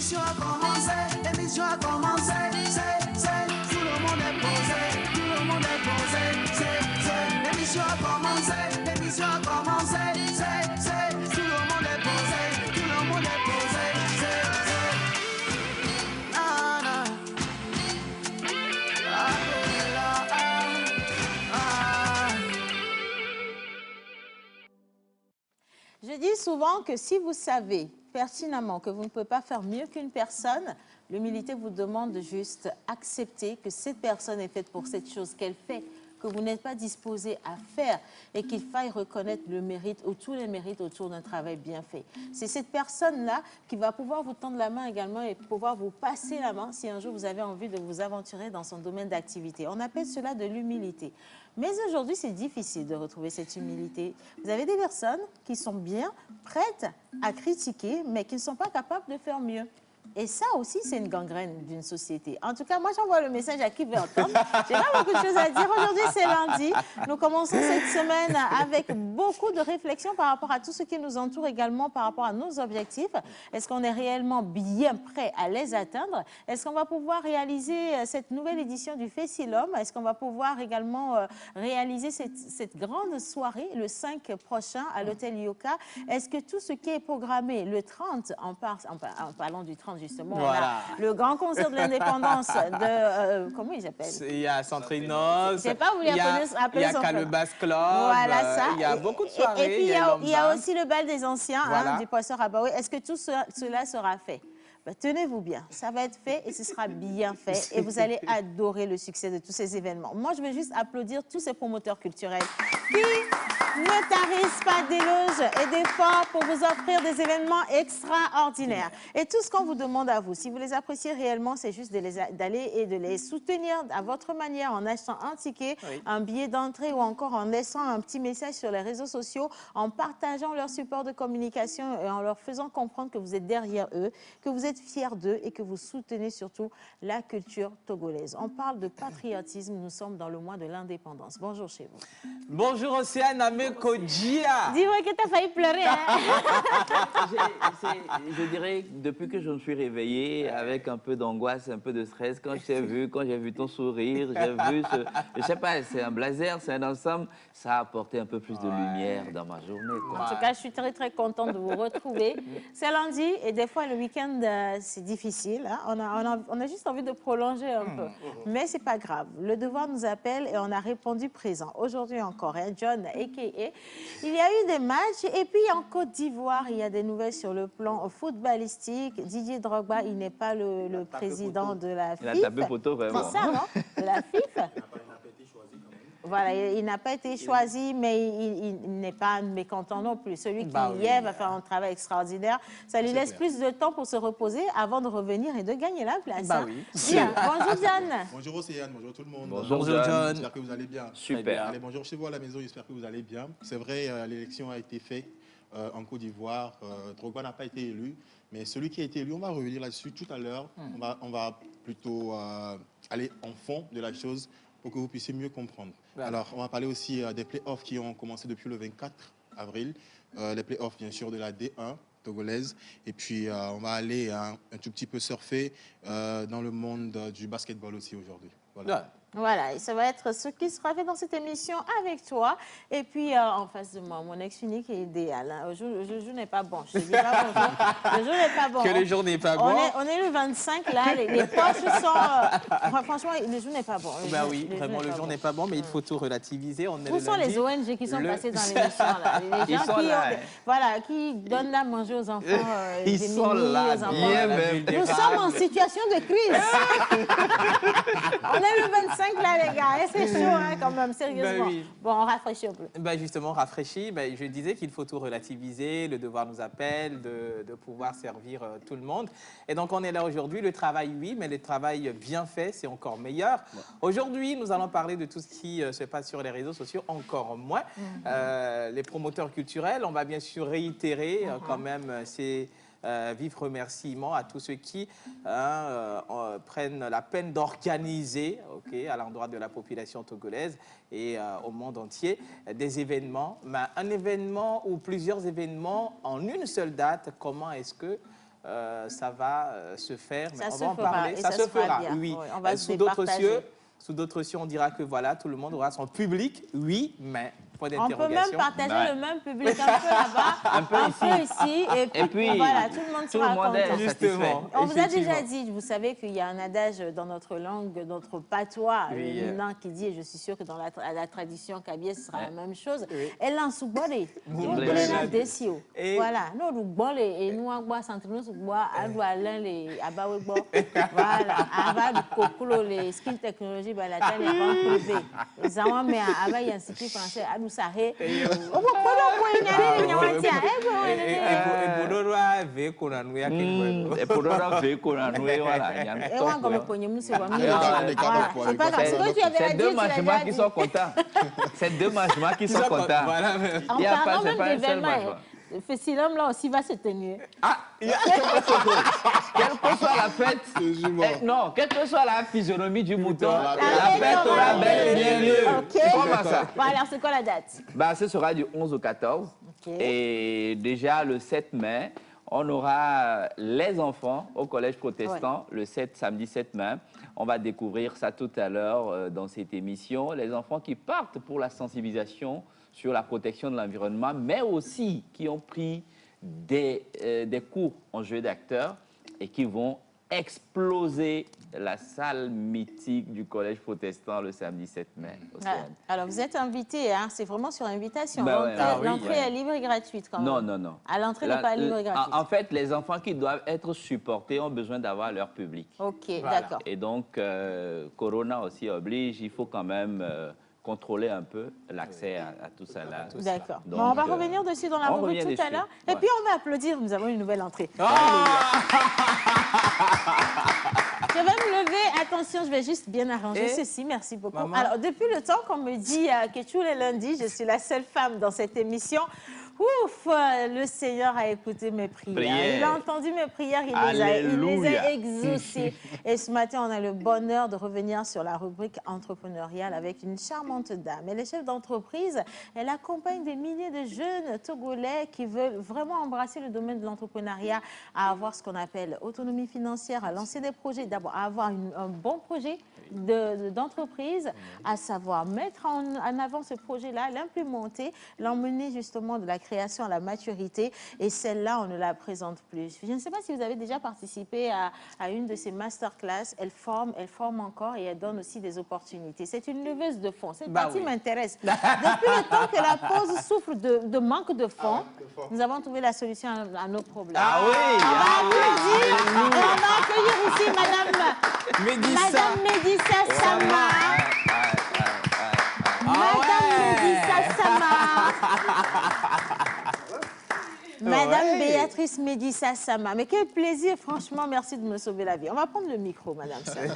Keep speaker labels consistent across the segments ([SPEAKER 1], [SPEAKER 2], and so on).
[SPEAKER 1] l'émission a commencé, l'émission a commencé, tout le monde est posé, tout le monde est posé, l'émission a commencé, l'émission a commencé, tout le monde est posé, tout le monde est posé,
[SPEAKER 2] Je dis souvent que si vous savez pertinemment que vous ne pouvez pas faire mieux qu'une personne, l'humilité vous demande de juste accepter que cette personne est faite pour cette chose qu'elle fait, que vous n'êtes pas disposé à faire et qu'il faille reconnaître le mérite ou tous les mérites autour d'un travail bien fait. C'est cette personne-là qui va pouvoir vous tendre la main également et pouvoir vous passer la main si un jour vous avez envie de vous aventurer dans son domaine d'activité. On appelle cela de l'humilité. Mais aujourd'hui, c'est difficile de retrouver cette humilité. Vous avez des personnes qui sont bien prêtes à critiquer, mais qui ne sont pas capables de faire mieux. Et ça aussi, c'est une gangrène d'une société. En tout cas, moi, j'envoie le message à qui veut entendre. J'ai pas beaucoup de choses à dire. Aujourd'hui, c'est lundi. Nous commençons cette semaine avec beaucoup de réflexions par rapport à tout ce qui nous entoure, également par rapport à nos objectifs. Est-ce qu'on est réellement bien prêt à les atteindre? Est-ce qu'on va pouvoir réaliser cette nouvelle édition du Fessilhomme? Est-ce qu'on va pouvoir également réaliser cette grande soirée le 5 prochain à l'hôtel Yoka? Est-ce que tout ce qui est programmé le 30, en parlant du 30 justement,
[SPEAKER 3] voilà.
[SPEAKER 2] on a le grand concert de l'indépendance de... comment il s'appelle?
[SPEAKER 3] Il y a Centrinos,
[SPEAKER 2] j'ai pas voulu
[SPEAKER 3] il y a
[SPEAKER 2] son
[SPEAKER 3] Calebas Club,
[SPEAKER 2] voilà ça.
[SPEAKER 3] Il y a beaucoup de soirées.
[SPEAKER 2] Et puis il y a aussi le bal des anciens,
[SPEAKER 3] voilà.
[SPEAKER 2] Du Poisson Rabaoui. Est-ce que tout cela sera fait? Ben, tenez-vous bien, ça va être fait et ce sera bien fait et vous allez adorer le succès de tous ces événements. Moi, je veux juste applaudir tous ces promoteurs culturels qui ne tarissent pas d'éloges et d'efforts pour vous offrir des événements extraordinaires. Et tout ce qu'on vous demande à vous, si vous les appréciez réellement, c'est juste d'aller et de les soutenir à votre manière en achetant un ticket, un billet d'entrée ou encore en laissant un petit message sur les réseaux sociaux, en partageant leur support de communication et en leur faisant comprendre que vous êtes derrière eux, que vous êtes fiers d'eux et que vous soutenez surtout la culture togolaise. On parle de patriotisme, nous sommes dans le mois de l'indépendance. Bonjour chez vous.
[SPEAKER 3] Bonjour Océane Amekodjia.
[SPEAKER 2] Dis-moi que tu as failli pleurer. Hein?
[SPEAKER 4] Je dirais, depuis que je me suis réveillée, avec un peu d'angoisse, un peu de stress, quand j'ai vu ton sourire, j'ai vu ce... Je sais pas, c'est un blazer, c'est un ensemble, ça a apporté un peu plus de lumière dans ma journée. Quoi.
[SPEAKER 2] En tout cas, je suis très, très contente de vous retrouver. C'est lundi et des fois, le week-end, c'est difficile. Hein? On a juste envie de prolonger un peu. Mais c'est pas grave. Le devoir nous appelle et on a répondu présent. Aujourd'hui encore, hein, John, a.k.a. Il y a eu des matchs et puis en Côte d'Ivoire, il y a des nouvelles sur le plan footballistique. Didier Drogba, il n'est pas le président de la FIFA.
[SPEAKER 4] Il a tapé poteau, vraiment.
[SPEAKER 2] C'est ça, non? De la FIFA. Voilà, il n'a pas été choisi, mais il n'est pas mécontent non plus. Celui qui y est va faire un travail extraordinaire. Ça lui laisse plus de temps pour se reposer avant de revenir et de gagner la place.
[SPEAKER 3] Bah oui.
[SPEAKER 2] Bien. Bonjour John.
[SPEAKER 5] Bonjour Océane, bonjour tout le monde.
[SPEAKER 4] Bonjour
[SPEAKER 3] John.
[SPEAKER 5] J'espère que vous allez bien.
[SPEAKER 4] Super.
[SPEAKER 5] Allez, bonjour chez vous à la maison, j'espère que vous allez bien. C'est vrai, l'élection a été faite en Côte d'Ivoire. Drogba n'a pas été élu, mais celui qui a été élu, on va revenir là-dessus tout à l'heure. On va plutôt aller en fond de la chose pour que vous puissiez mieux comprendre. Voilà. Alors, on va parler aussi des play-offs qui ont commencé depuis le 24 avril. Les play-offs, bien sûr, de la D1 togolaise. Et puis, on va aller un tout petit peu surfer dans le monde du basketball aussi aujourd'hui. Voilà.
[SPEAKER 2] Voilà, et ça va être ce qui sera fait dans cette émission avec toi. Et puis, en face de moi, mon ex-unique est idéal. Hein. Le jour n'est pas bon. Je te dis pas bonjour. Le jour n'est pas bon.
[SPEAKER 3] Que le jour n'est pas bon.
[SPEAKER 2] On est le 25, là. Les poches sont... franchement, le jour n'est pas bon.
[SPEAKER 3] Ben oui, vraiment, le jour n'est pas bon, mais il faut tout relativiser.
[SPEAKER 2] Où sont les ONG qui sont passés dans l'émission, là? Les gens qui donnent à manger aux enfants.
[SPEAKER 3] Ils sont là, bien même.
[SPEAKER 2] Nous sommes en situation de crise. On est le 25. Là, les gars, c'est chaud hein, quand même, sérieusement.
[SPEAKER 3] Ben oui.
[SPEAKER 2] Bon, on rafraîchit un peu.
[SPEAKER 3] Ben justement, rafraîchi, ben, je disais qu'il faut tout relativiser, le devoir nous appelle, de pouvoir servir tout le monde. Et donc, on est là aujourd'hui. Le travail, oui, mais le travail bien fait, c'est encore meilleur. Ouais. Aujourd'hui, nous allons parler de tout ce qui se passe sur les réseaux sociaux, encore moins. Les promoteurs culturels, on va bien sûr réitérer quand même ces... vifs remerciements à tous ceux qui prennent la peine d'organiser à l'endroit de la population togolaise et au monde entier des événements. Mais un événement ou plusieurs événements en une seule date, comment est-ce que ça va se faire. Mais
[SPEAKER 2] Ça
[SPEAKER 3] on
[SPEAKER 2] se
[SPEAKER 3] va en
[SPEAKER 2] fera,
[SPEAKER 3] parler.
[SPEAKER 2] et
[SPEAKER 3] Ça
[SPEAKER 2] ça
[SPEAKER 3] se
[SPEAKER 2] sera
[SPEAKER 3] fera,
[SPEAKER 2] bien.
[SPEAKER 3] oui.
[SPEAKER 2] Oui, on va se
[SPEAKER 3] Sous d'autres
[SPEAKER 2] départager.
[SPEAKER 3] cieux. Sous d'autres cieux, on dira que voilà, tout le monde aura son public, oui, mais point
[SPEAKER 2] On peut même
[SPEAKER 3] d'interrogation.
[SPEAKER 2] partager
[SPEAKER 4] Ouais.
[SPEAKER 2] le même public un peu là-bas, un peu ici, et puis voilà, tout le monde
[SPEAKER 4] tout le
[SPEAKER 2] sera
[SPEAKER 4] monde est
[SPEAKER 2] content.
[SPEAKER 4] satisfait.
[SPEAKER 3] Justement.
[SPEAKER 2] On vous a déjà
[SPEAKER 3] Effectivement.
[SPEAKER 2] dit, vous savez qu'il y a un adage dans notre langue, notre patois,
[SPEAKER 3] Oui,
[SPEAKER 2] le Minan, qui dit, et je suis sûre que dans la tradition kabylie, ce sera la même chose.
[SPEAKER 3] Oui.
[SPEAKER 2] Elle en soubole, nous
[SPEAKER 4] Moublé.
[SPEAKER 2] prenons des cios.
[SPEAKER 3] Et-
[SPEAKER 2] Voilà, nous nous bolons et nous en bois centre nous bois à doualin les abawebo. Voilà, avant le coculo les skill technology bah la télé avant privé. Les amants mais avant il y a un skill français à nous sarrer. Au bout de quoi il y a les nyawatia.
[SPEAKER 3] Et Bodorwa ve konanu ya kenwe.
[SPEAKER 4] Et pour leur faire qu'on a noué, voilà. il y a un
[SPEAKER 2] Et on
[SPEAKER 4] top,
[SPEAKER 2] comme
[SPEAKER 4] là.
[SPEAKER 2] le pognon c'est pas mieux.
[SPEAKER 5] les gars,
[SPEAKER 2] Voilà,
[SPEAKER 5] pour
[SPEAKER 2] c'est pas grave.
[SPEAKER 5] les
[SPEAKER 2] Ce que tu avais
[SPEAKER 4] C'est
[SPEAKER 2] dit,
[SPEAKER 4] deux
[SPEAKER 2] tu l'as
[SPEAKER 4] mangements
[SPEAKER 2] déjà
[SPEAKER 4] qui
[SPEAKER 2] dit.
[SPEAKER 4] sont contents. C'est deux mangements qui sont contents.
[SPEAKER 3] Voilà.
[SPEAKER 2] En
[SPEAKER 4] Il y a pas-
[SPEAKER 2] parlant
[SPEAKER 4] c'est
[SPEAKER 2] même
[SPEAKER 4] pas un seul
[SPEAKER 2] d'événements,
[SPEAKER 4] mangement.
[SPEAKER 2] le festival là aussi va se tenir.
[SPEAKER 4] Quelle que soit la fête,
[SPEAKER 5] Jugement.
[SPEAKER 4] non, quelle que soit la physionomie du mouton, la
[SPEAKER 2] fête
[SPEAKER 4] fête aura bel et bien lieu.
[SPEAKER 2] Ok.
[SPEAKER 4] Comment ça?
[SPEAKER 2] Bon alors c'est quoi la date?
[SPEAKER 4] Bah, ce sera du 11 au 14.
[SPEAKER 2] Ok.
[SPEAKER 4] Et déjà le 7 mai, on aura les enfants au Collège protestant, le samedi 7 mai. On va découvrir ça tout à l'heure dans cette émission. Les enfants qui partent pour la sensibilisation sur la protection de l'environnement, mais aussi qui ont pris des cours en jeu d'acteur et qui vont exploser la salle mythique du Collège protestant le samedi 7 mai. au
[SPEAKER 2] Ah,
[SPEAKER 4] CN.
[SPEAKER 2] alors vous êtes invité, hein, c'est vraiment sur invitation.
[SPEAKER 4] Bah ouais,
[SPEAKER 2] L'entrée
[SPEAKER 3] ah oui,
[SPEAKER 2] l'entrée
[SPEAKER 3] ouais.
[SPEAKER 2] est libre et gratuite quand même.
[SPEAKER 4] Non, non, non.
[SPEAKER 2] À l'entrée
[SPEAKER 4] La-
[SPEAKER 2] n'est pas libre et gratuite.
[SPEAKER 4] En fait, les enfants qui doivent être supportés ont besoin d'avoir leur public.
[SPEAKER 2] Ok,
[SPEAKER 3] Voilà.
[SPEAKER 2] d'accord.
[SPEAKER 4] Et donc, Corona aussi oblige, il faut quand même contrôler un peu l'accès à tout ça là.
[SPEAKER 2] D'accord.
[SPEAKER 4] Donc,
[SPEAKER 2] Bon, on va revenir dessus dans la
[SPEAKER 4] on
[SPEAKER 2] rubrique
[SPEAKER 4] revient
[SPEAKER 2] tout à
[SPEAKER 4] dessus.
[SPEAKER 2] l'heure. Et
[SPEAKER 4] Ouais.
[SPEAKER 2] puis on va applaudir, nous avons une nouvelle entrée. Je vais me lever, attention, je vais juste bien arranger
[SPEAKER 3] Et
[SPEAKER 2] ceci, merci beaucoup.
[SPEAKER 3] maman?
[SPEAKER 2] Alors, depuis le temps qu'on me dit que tous les lundis, je suis la seule femme dans cette émission, ouf, le Seigneur a écouté mes prières.
[SPEAKER 4] Prières.
[SPEAKER 2] Il a entendu mes prières, il les a
[SPEAKER 4] Alléluia.
[SPEAKER 2] exaucées. Et ce matin, on a le bonheur de revenir sur la rubrique entrepreneuriale avec une charmante dame. Elle est chef d'entreprise, elle accompagne des milliers de jeunes Togolais qui veulent vraiment embrasser le domaine de l'entrepreneuriat, à avoir ce qu'on appelle autonomie financière, à lancer des projets, d'abord à avoir un bon projet d'entreprise, à savoir mettre en avant ce projet-là, l'implémenter, l'emmener justement de la création à la maturité. Et celle-là, on ne la présente plus. Je ne sais pas si vous avez déjà participé à une de ces masterclass. Elle forme encore et elle donne aussi des opportunités. C'est une leveuse de fonds. Cette
[SPEAKER 3] Bah
[SPEAKER 2] partie
[SPEAKER 3] oui.
[SPEAKER 2] m'intéresse. Depuis le temps que la pause souffre de manque de fonds, nous avons trouvé la solution à nos problèmes.
[SPEAKER 4] Ah oui, ah oui.
[SPEAKER 2] Et on va accueillir ici Madame Médissa Sama. Madame Médissa Sama. Madame Béatrice Médissa Sama. Mais quel plaisir, franchement, merci de me sauver la vie. On va prendre le micro, Madame Sama.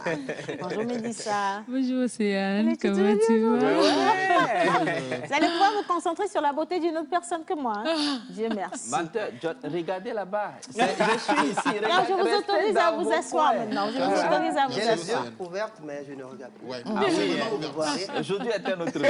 [SPEAKER 2] Bonjour Médissa.
[SPEAKER 6] Bonjour, c'est Anne.
[SPEAKER 2] Allez,
[SPEAKER 6] Comment tu vas?
[SPEAKER 2] Vous allez pouvoir vous concentrer sur la beauté d'une autre personne que moi. hein. Dieu merci.
[SPEAKER 4] Menteur, regardez là-bas. Je suis ici.
[SPEAKER 2] Non, je vous autorise à vous asseoir maintenant. Je vous autorise à vous
[SPEAKER 7] J'ai les
[SPEAKER 2] asseoir.
[SPEAKER 7] yeux ouverts, mais je ne regarde pas.
[SPEAKER 5] Ouais.
[SPEAKER 4] Ah oui,
[SPEAKER 7] Je ne vois rien.
[SPEAKER 4] aujourd'hui est un autre jour.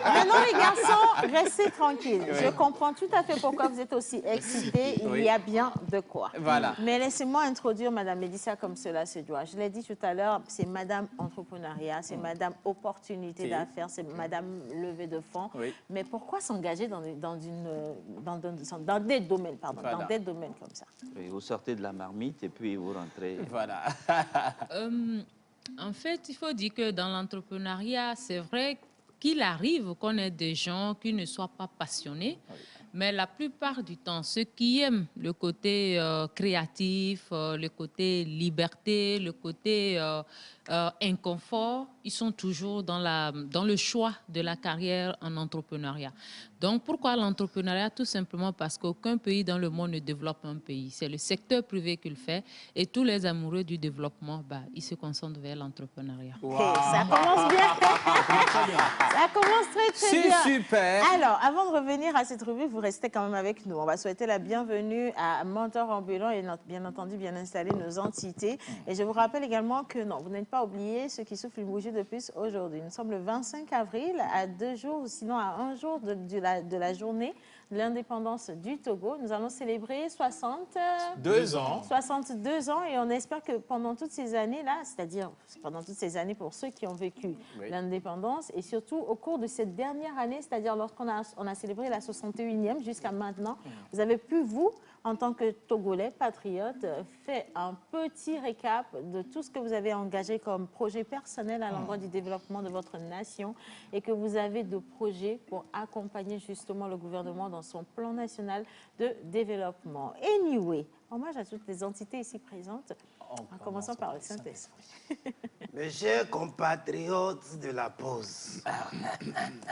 [SPEAKER 2] Maintenant, les garçons, restez tranquilles. Je comprends tout à fait pourquoi vous êtes aussi excités. Il
[SPEAKER 3] Oui.
[SPEAKER 2] y a bien de quoi.
[SPEAKER 3] Voilà.
[SPEAKER 2] Mais laissez-moi introduire Madame Médissa comme cela se doit. Je l'ai dit tout à l'heure, c'est Madame Entrepreneuriat, c'est Madame Opportunité
[SPEAKER 3] Si.
[SPEAKER 2] d'affaires, c'est Madame Levée de fonds.
[SPEAKER 3] Oui.
[SPEAKER 2] Mais pourquoi s'engager dans des domaines, pardon,
[SPEAKER 3] Voilà.
[SPEAKER 2] dans des domaines comme ça?
[SPEAKER 4] Et vous sortez de la marmite et puis vous rentrez.
[SPEAKER 3] Voilà.
[SPEAKER 6] En fait, il faut dire que dans l'entrepreneuriat, c'est vrai qu'il arrive qu'on ait des gens qui ne soient pas passionnés, mais la plupart du temps, ceux qui aiment le côté créatif, le côté liberté, le côté inconfort, ils sont toujours dans le choix de la carrière en entrepreneuriat. Donc, pourquoi l'entrepreneuriat? Tout simplement parce qu'aucun pays dans le monde ne développe un pays. C'est le secteur privé qui le fait et tous les amoureux du développement, ils se concentrent vers l'entrepreneuriat.
[SPEAKER 2] Ok, ça commence bien. Ça commence très, très
[SPEAKER 3] C'est
[SPEAKER 2] bien.
[SPEAKER 3] super.
[SPEAKER 2] Alors, avant de revenir à cette rubrique, vous restez quand même avec nous. On va souhaiter la bienvenue à Mentor Ambulant et bien entendu bien installer nos entités. Et je vous rappelle également que non, vous n'êtes pas pas oublier ceux qui soufflent une bougie de plus aujourd'hui. Nous sommes le 25 avril, à 2 jours, sinon à 1 jour de la journée de l'indépendance du Togo. Nous allons célébrer
[SPEAKER 3] 2 ans.
[SPEAKER 2] 62 ans et on espère que pendant toutes ces années-là, c'est-à-dire pendant toutes ces années pour ceux qui ont vécu l'indépendance et surtout au cours de cette dernière année, c'est-à-dire lorsqu'on a célébré la 61e jusqu'à maintenant, vous avez pu, vous, en tant que Togolais patriotes, faire un petit récap de tout ce que vous avez engagé comme projet personnel à l'endroit du développement de votre nation et que vous avez de projets pour accompagner justement le gouvernement dans son plan national de développement. Anyway, hommage à toutes les entités ici présentes, en commençant par le Saint-Esprit.
[SPEAKER 7] Mes chers compatriotes de la pause,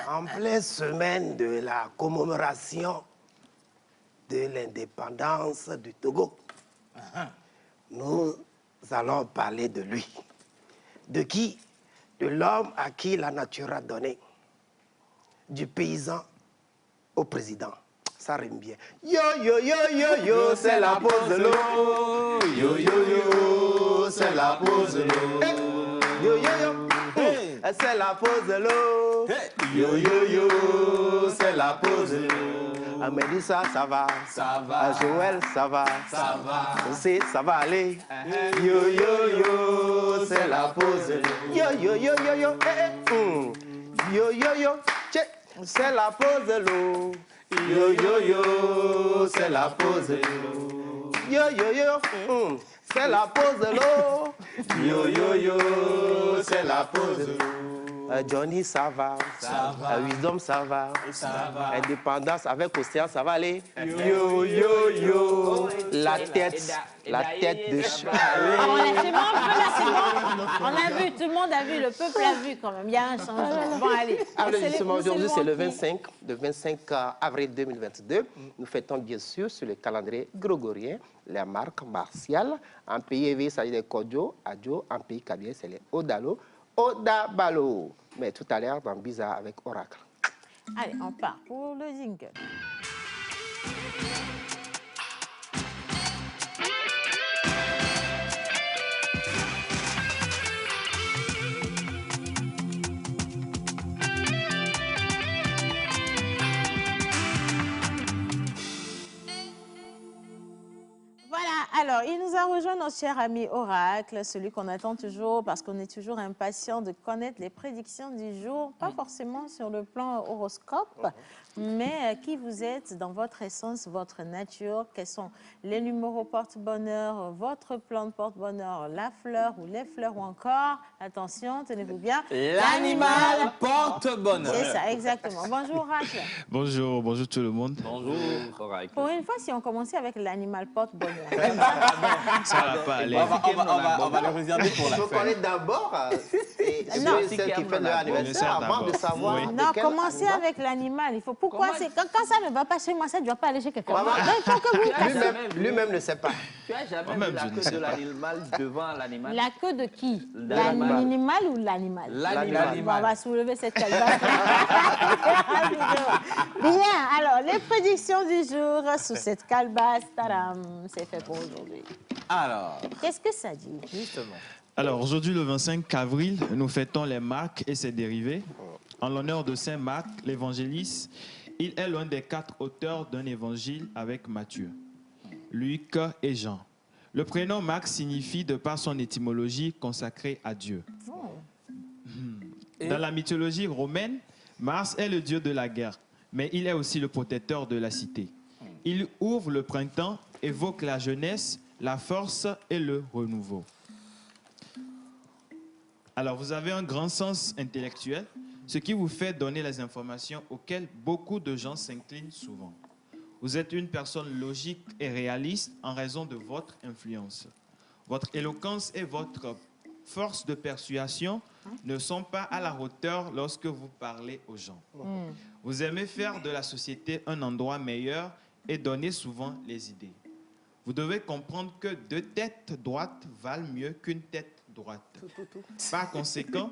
[SPEAKER 7] en pleine semaine de la commémoration de l'indépendance du Togo, nous allons parler de lui. De qui? De l'homme à qui la nature a donné. Du paysan au président. Ça rime bien. Yo, yo, yo, yo, yo, c'est la pause de l'eau. Yo, yo, yo, c'est la pause de l'eau. Yo, yo, yo, c'est la pause de l'eau. Yo, yo, yo, c'est la pause de l'eau. À Mélissa, ça va.
[SPEAKER 3] Ça va.
[SPEAKER 7] À Joël, ça va.
[SPEAKER 3] Ça va.
[SPEAKER 7] Aussi, ça va aller. Yo, yo, yo, c'est la pause de l'eau. Yo, yo, yo, yo, yo, yo, yo, yo, c'est la pause de l'eau. Yo, yo, yo, c'est la pause de l'eau. Yo, yo, yo, c'est la pause de l'eau. Yo, yo, yo, c'est la pause de l'eau. Johnny, ça va.
[SPEAKER 3] Ça va.
[SPEAKER 7] Wisdom, ça va.
[SPEAKER 3] Ça va.
[SPEAKER 7] Indépendance avec Océan, ça va aller. Yo, yo, yo. La tête de chat.
[SPEAKER 2] On a c'est bon, un peu là, c'est bon. On a vu, tout le monde a vu, le peuple a vu quand même. Il y a un changement. Bon, allez.
[SPEAKER 7] Alors, justement,
[SPEAKER 2] Nous
[SPEAKER 7] aujourd'hui, c'est le
[SPEAKER 2] célébrons
[SPEAKER 7] 25 avril 2022. Nous fêtons bien sûr sur le calendrier grégorien les marques martiales. En pays éveillé, ça veut dire Kodjo, Adjo. En pays kabyle, c'est les Odalo, Odabalo. Mais tout à l'heure, dans Biza avec Oracle.
[SPEAKER 2] Allez, on part pour le jingle. Alors, il nous a rejoint notre cher ami Oracle, celui qu'on attend toujours parce qu'on est toujours impatient de connaître les prédictions du jour, pas forcément sur le plan horoscope, mais qui vous êtes dans votre essence, votre nature, quels sont les numéros porte-bonheur, votre plan de porte-bonheur, la fleur ou les fleurs ou encore, attention, tenez-vous bien,
[SPEAKER 3] L'animal porte-bonheur.
[SPEAKER 2] C'est ça, exactement. Bonjour Oracle.
[SPEAKER 8] Bonjour, bonjour tout le monde.
[SPEAKER 4] Bonjour, Oracle.
[SPEAKER 2] Pour une fois, si on commençait avec l'animal porte-bonheur.
[SPEAKER 8] Ça va pas aller.
[SPEAKER 3] On va le réserver pour
[SPEAKER 7] Il
[SPEAKER 3] la
[SPEAKER 7] faut
[SPEAKER 3] fin.
[SPEAKER 7] connaître d'abord
[SPEAKER 2] Non.
[SPEAKER 7] celle qui fait leur anniversaire avant de savoir.
[SPEAKER 8] Oui.
[SPEAKER 2] Non,
[SPEAKER 7] lequel
[SPEAKER 2] commencez
[SPEAKER 7] animal.
[SPEAKER 2] avec l'animal. Il faut pourquoi c'est quand ça ne va pas chez moi, ça ne doit pas aller chez quelqu'un.
[SPEAKER 7] Maman,
[SPEAKER 2] Donc, il faut que vous
[SPEAKER 7] Lui-même ne sait pas.
[SPEAKER 4] Tu as jamais
[SPEAKER 8] Moi-même,
[SPEAKER 4] vu la
[SPEAKER 8] je ne
[SPEAKER 4] queue
[SPEAKER 8] sais
[SPEAKER 4] de
[SPEAKER 8] pas.
[SPEAKER 4] l'animal devant l'animal?
[SPEAKER 2] la queue de qui?
[SPEAKER 4] L'animal.
[SPEAKER 2] L'animal ou l'animal?
[SPEAKER 3] L'animal.
[SPEAKER 2] Bon, on va soulever cette calebasse. Bien, alors, les prédictions du jour sous cette calebasse, tadam, c'est fait pour aujourd'hui.
[SPEAKER 3] Alors,
[SPEAKER 2] Qu'est-ce que ça dit?
[SPEAKER 3] justement.
[SPEAKER 8] Alors aujourd'hui, le 25 avril, nous fêtons les Marc et ses dérivés. En l'honneur de Saint Marc, l'évangéliste, il est l'un des 4 auteurs d'un évangile avec Matthieu, Luc et Jean. Le prénom Marc signifie, de par son étymologie, consacré à Dieu. Dans la mythologie romaine, Mars est le dieu de la guerre, mais il est aussi le protecteur de la cité. Il ouvre le printemps, évoque la jeunesse, la force et le renouveau. Alors, vous avez un grand sens intellectuel, ce qui vous fait donner les informations auxquelles beaucoup de gens s'inclinent souvent. Vous êtes une personne logique et réaliste en raison de votre influence. Votre éloquence et votre force de persuasion ne sont pas à la hauteur lorsque vous parlez aux gens. Vous aimez faire de la société un endroit meilleur et donner souvent les idées. Vous devez comprendre que 2 têtes droites valent mieux qu'une tête droite. Par conséquent,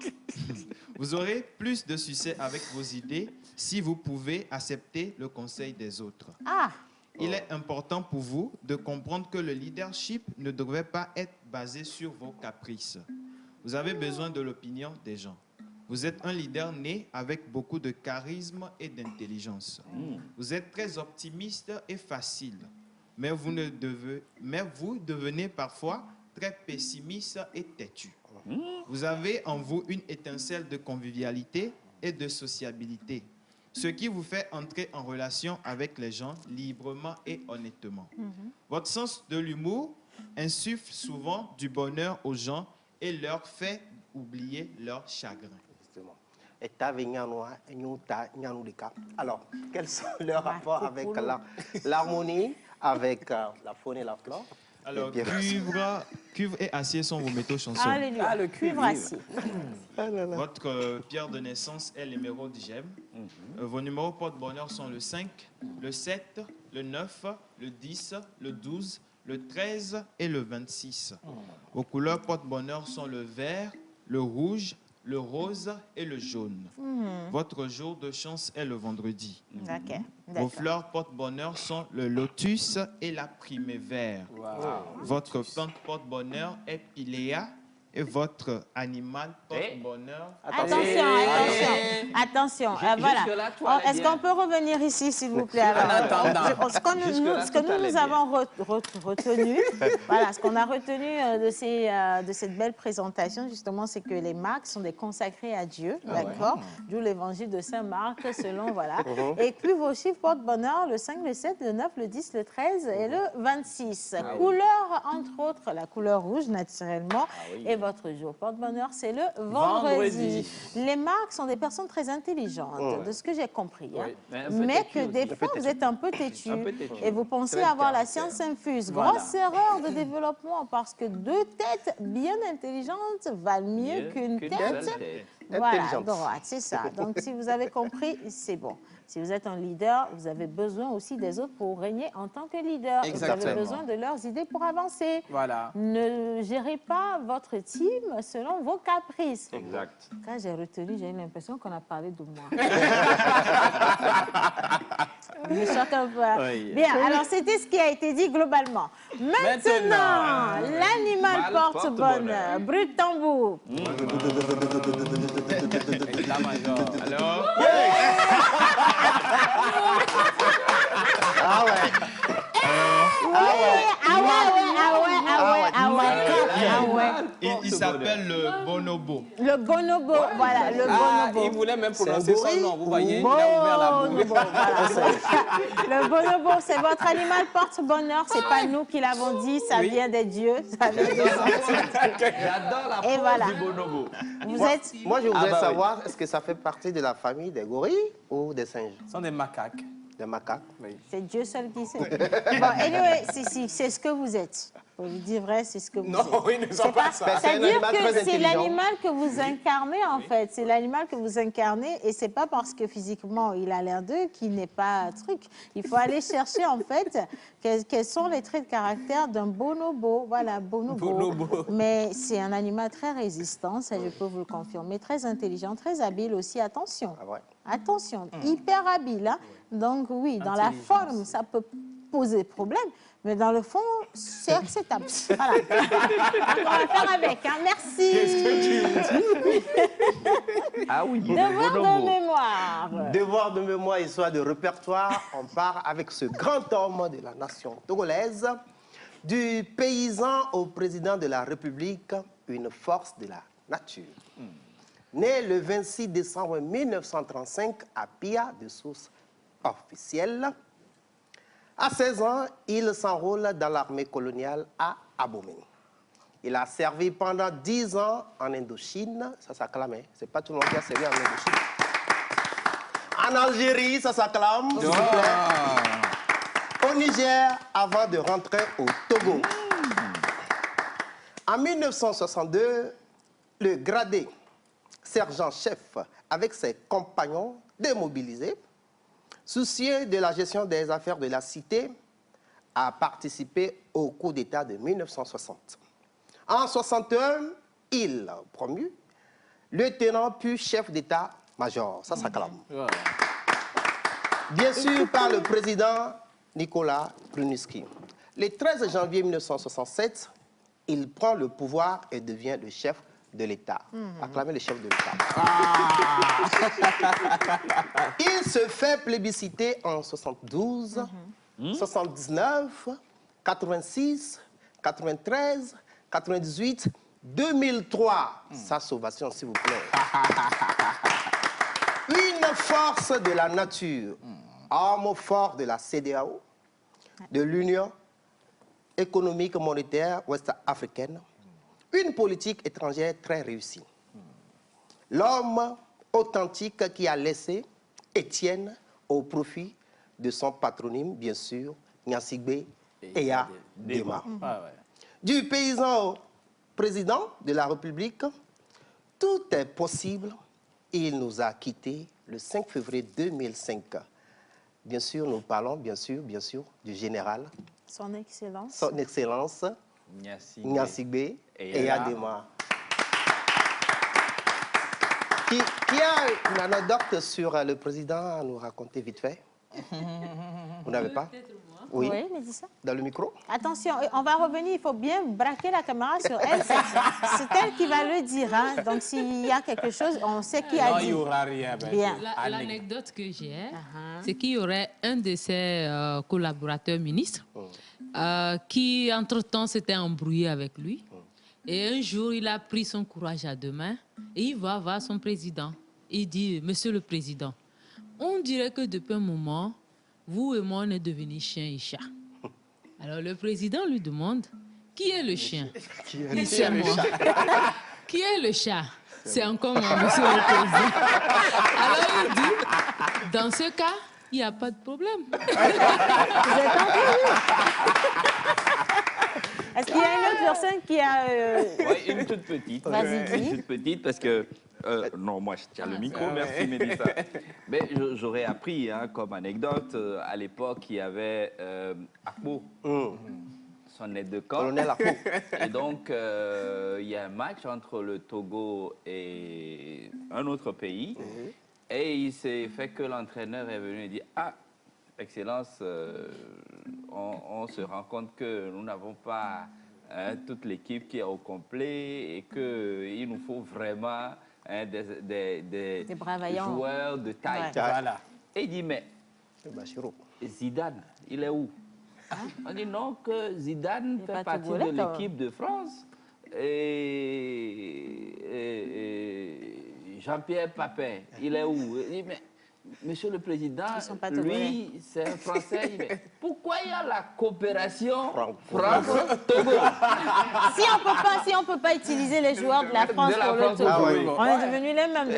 [SPEAKER 8] vous aurez plus de succès avec vos idées si vous pouvez accepter le conseil des autres.
[SPEAKER 2] Ah,
[SPEAKER 8] Il est important pour vous de comprendre que le leadership ne devrait pas être basé sur vos caprices. Vous avez besoin de l'opinion des gens. Vous êtes un leader né avec beaucoup de charisme et d'intelligence. Vous êtes très optimiste et facile, mais vous devenez parfois très pessimiste et têtu. Vous avez en vous une étincelle de convivialité et de sociabilité, ce qui vous fait entrer en relation avec les gens librement et honnêtement. Votre sens de l'humour insuffle souvent du bonheur aux gens et leur fait oublier leur chagrin.
[SPEAKER 7] Alors, quels sont leurs rapports avec l'harmonie, avec la faune et la flore?
[SPEAKER 8] Alors, cuivre et acier sont vos métaux chansons.
[SPEAKER 2] Alléluia.
[SPEAKER 3] Ah, le
[SPEAKER 2] Cuivre acier.
[SPEAKER 8] Votre pierre de naissance est l'émeraude gemme. Vos numéros porte-bonheur sont le 5, le 7, le 9, le 10, le 12, le 13 et le 26. Vos couleurs porte-bonheur sont le vert, le rouge, le rose et le jaune. Votre jour de chance est le vendredi.
[SPEAKER 2] Ok.
[SPEAKER 8] Vos fleurs porte-bonheur sont le lotus et la primavera. Votre plante porte-bonheur est Pilea et votre animal porte-bonheur...
[SPEAKER 2] Attention. Voilà. Est-ce qu'on peut revenir ici, s'il vous plaît? Alors, ce que nous avons retenu, voilà, ce qu'on a retenu de cette belle présentation, justement, c'est que les marques sont des consacrés à Dieu, d'accord? D'où l'évangile de Saint Marc, selon, voilà. Et puis vos chiffres porte-bonheur, le 5, le 7, le 9, le 10, le 13 et le 26. Couleur, entre autres, la couleur rouge, naturellement, et votre jour porte-bonheur, c'est le vendredi. Les marques sont des personnes très intelligentes, de ce que j'ai compris. Hein. Mais que des fois, vous êtes un peu têtu. Et vous pensez avoir la science infuse. Grosse erreur de développement, parce que deux têtes bien intelligentes valent mieux qu'une tête. Voilà, droite, c'est ça. Donc, si vous avez compris, c'est bon. Si vous êtes un leader, vous avez besoin aussi des autres pour régner en tant que leader.
[SPEAKER 3] Exactement.
[SPEAKER 2] Vous avez besoin de leurs idées pour avancer.
[SPEAKER 3] Voilà.
[SPEAKER 2] Ne gérez pas votre team selon vos caprices.
[SPEAKER 9] Exact.
[SPEAKER 2] Quand j'ai retenu, j'ai eu l'impression qu'on a parlé de moi. Je me choque un peu.
[SPEAKER 9] Oui.
[SPEAKER 2] Bien, alors c'était ce qui a été dit globalement. Maintenant, l'animal porte-bonheur. Brut tambour.
[SPEAKER 8] Alors, il s'appelle le bonobo.
[SPEAKER 2] Le bonobo, voilà, le bonobo.
[SPEAKER 3] Il voulait même prononcer son nom, vous voyez, il a ouvert la bouche.
[SPEAKER 2] Bonobo, voilà. Le bonobo, c'est votre animal porte-bonheur, c'est pas nous qui l'avons dit, ça vient des dieux, ça vient des entités.
[SPEAKER 4] J'adore la
[SPEAKER 2] Et
[SPEAKER 4] pose
[SPEAKER 2] voilà.
[SPEAKER 4] du bonobo.
[SPEAKER 7] Moi, je voudrais
[SPEAKER 4] bah oui.
[SPEAKER 7] savoir, est-ce que ça fait partie de la famille des gorilles ou des singes?
[SPEAKER 3] Ce sont des macaques.
[SPEAKER 7] Des macaques?
[SPEAKER 3] Oui.
[SPEAKER 2] C'est Dieu seul qui sait. Bon, anyway, c'est ce que vous êtes. Pour vous dire vrai, c'est ce que vous êtes.
[SPEAKER 3] Non, ils ne sont pas ça.
[SPEAKER 7] C'est un
[SPEAKER 2] C'est-à-dire
[SPEAKER 7] animal très
[SPEAKER 2] que c'est
[SPEAKER 7] intelligent.
[SPEAKER 2] l'animal que vous incarnez, en fait. C'est l'animal que vous incarnez et c'est pas parce que physiquement il a l'air d'eux qu'il n'est pas truc. Il faut aller chercher, en fait, quels sont les traits de caractère d'un bonobo. Voilà, bonobo.
[SPEAKER 3] Bonobo.
[SPEAKER 2] Mais c'est un animal très résistant, ça je peux vous le confirmer. Très intelligent, très habile aussi. Attention.
[SPEAKER 7] Ah ouais.
[SPEAKER 2] Attention, hyper habile. Hein? Donc oui, dans la forme, ça peut poser problème, mais dans le fond, c'est acceptable. Voilà. Donc, on va faire avec. Hein? Merci.
[SPEAKER 4] Ah oui,
[SPEAKER 2] Devoir de
[SPEAKER 4] bonobo.
[SPEAKER 2] mémoire.
[SPEAKER 7] Devoir de mémoire, histoire de répertoire, on part avec ce grand homme de la nation togolaise, du paysan au président de la République, une force de la nature. Né le 26 décembre 1935 à Pia, de source officielle, à 16 ans, il s'enrôle dans l'armée coloniale à Abomey. Il a servi pendant 10 ans en Indochine, ça s'acclame, hein? C'est pas tout le monde qui a servi en Indochine. En Algérie, ça s'acclame, s'il vous plaît. Au Niger, avant de rentrer au Togo. En 1962, le gradé sergent-chef, avec ses compagnons démobilisés, soucieux de la gestion des affaires de la cité, a participé au coup d'État de 1960. En 1961, il promu lieutenant puis chef d'État-major. Ça s'acclame. Bien sûr, par le président Nicolas Bruniski. Le 13 janvier 1967, il prend le pouvoir et devient le chef de l'État. Acclamez le chef de l'État. Il se fait plébisciter en 72, 79, 86, 93, 98, 2003. Sa sauvation, s'il vous plaît. Une force de la nature, homme fort de la CEDEAO, de l'Union économique monétaire ouest-africaine, une politique étrangère très réussie. L'homme authentique qui a laissé Étienne au profit de son patronyme, bien sûr, Nyasigbe Eya Dema. Du paysan au président de la République, tout est possible. Il nous a quittés le 5 février 2005. Bien sûr, nous parlons, bien sûr, du général.
[SPEAKER 2] Son Excellence.
[SPEAKER 7] Son Excellence, Nyasigbe Eya Dema. Qui a une anecdote sur le président à nous raconter vite fait? Vous n'avez pas? Oui,
[SPEAKER 2] mais dis ça.
[SPEAKER 7] dans le micro.
[SPEAKER 2] Attention, on va revenir, il faut bien braquer la caméra sur elle. C'est elle qui va le dire. Hein. Donc, s'il y a quelque chose, on sait qui a dit.
[SPEAKER 3] Non, il n'y aura rien.
[SPEAKER 2] Bien.
[SPEAKER 6] L'anecdote que j'ai, c'est qu'il y aurait un de ses collaborateurs ministres qui, entre-temps, s'était embrouillé avec lui. Et un jour, il a pris son courage à deux mains et il va voir son président. Il dit, Monsieur le Président, on dirait que depuis un moment, vous et moi, on est devenus chien et chat. Alors le président lui demande, qui est le chien? C'est moi. Qui est le chat? C'est encore moi, monsieur le président. Alors il dit, dans ce cas, il n'y a pas de problème.
[SPEAKER 2] Vous avez entendu? Est-ce qu'il y a une autre personne qui a...
[SPEAKER 4] Oui, une toute petite.
[SPEAKER 2] Vas-y, dis.
[SPEAKER 4] Une toute petite parce que... non, moi, je tiens le micro, merci Mélissa. Mais j'aurais appris, hein, comme anecdote, à l'époque, il y avait Akpo, son aide de camp.
[SPEAKER 7] Colonel Akpo.
[SPEAKER 4] Et donc, il y a un match entre le Togo et un autre pays. Et il s'est fait que l'entraîneur est venu et dit, ah, Excellence, on se rend compte que nous n'avons pas toute l'équipe qui est au complet et qu'il nous faut vraiment des joueurs de taille.
[SPEAKER 2] Ouais.
[SPEAKER 3] Voilà.
[SPEAKER 4] Et il dit, mais Zidane, il est où? On dit non, que Zidane fait partie de l'équipe de France. Et Jean-Pierre Papin, il est où? Il dit, mais Monsieur le Président, lui, c'est un Français. Mais pourquoi il y a la coopération France-Togo?
[SPEAKER 2] Si on peut pas utiliser les joueurs de la France pour le Togo, on est devenus les mêmes.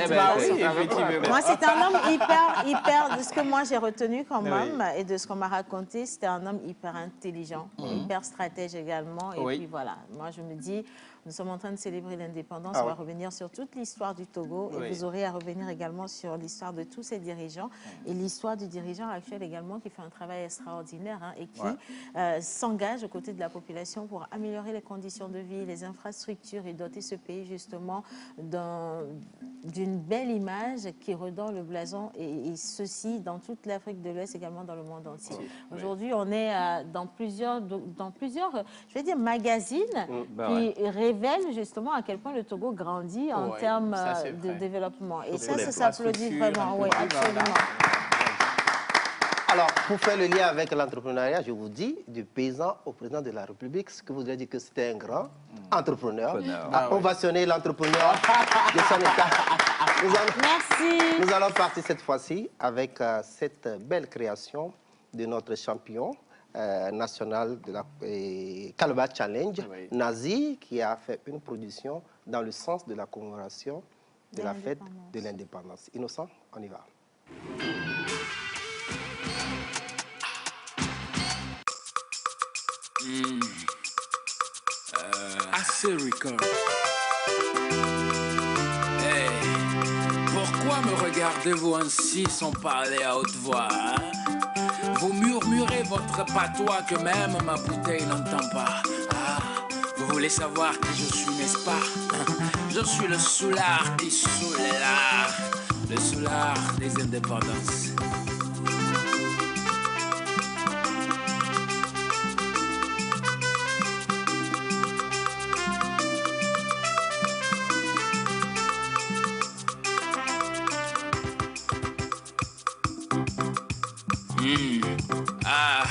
[SPEAKER 2] Moi, c'est un homme hyper, de ce que moi j'ai retenu quand même et de ce qu'on m'a raconté, c'était un homme hyper intelligent, hyper stratège également. Et puis voilà, moi je me dis, nous sommes en train de célébrer l'indépendance, on va revenir sur toute l'histoire du Togo et vous aurez à revenir également sur l'histoire de tous ces dirigeants et l'histoire du dirigeant actuel également qui fait un travail extraordinaire et qui s'engage aux côtés de la population pour améliorer les conditions de vie, les infrastructures et doter ce pays justement d'une belle image qui redonne le blason et ceci dans toute l'Afrique de l'Ouest également dans le monde entier. Aujourd'hui, on est dans plusieurs, je vais dire, magazines qui révèlent justement à quel point le Togo grandit en termes de développement. Et ça s'applaudit vraiment. Oui, absolument.
[SPEAKER 7] Alors, pour faire le lien avec l'entrepreneuriat, je vous dis, du paysan au président de la République, ce que vous avez dit que c'était un grand entrepreneur, a ovationné l'entrepreneur de son État.
[SPEAKER 2] Merci.
[SPEAKER 7] Nous allons partir cette fois-ci avec cette belle création de notre champion national de la Calabash Challenge, Nazi, qui a fait une production dans le sens de la commémoration de la fête de l'indépendance. Innocent, on y va.
[SPEAKER 9] Assez record. Hey, pourquoi me regardez-vous ainsi sans parler à haute voix, hein? Vous murmurez votre patois que même ma bouteille n'entend pas. Ah, vous voulez savoir qui je suis, n'est-ce pas? Je suis le soulard qui soule l'art, le soulard des indépendances. Ah,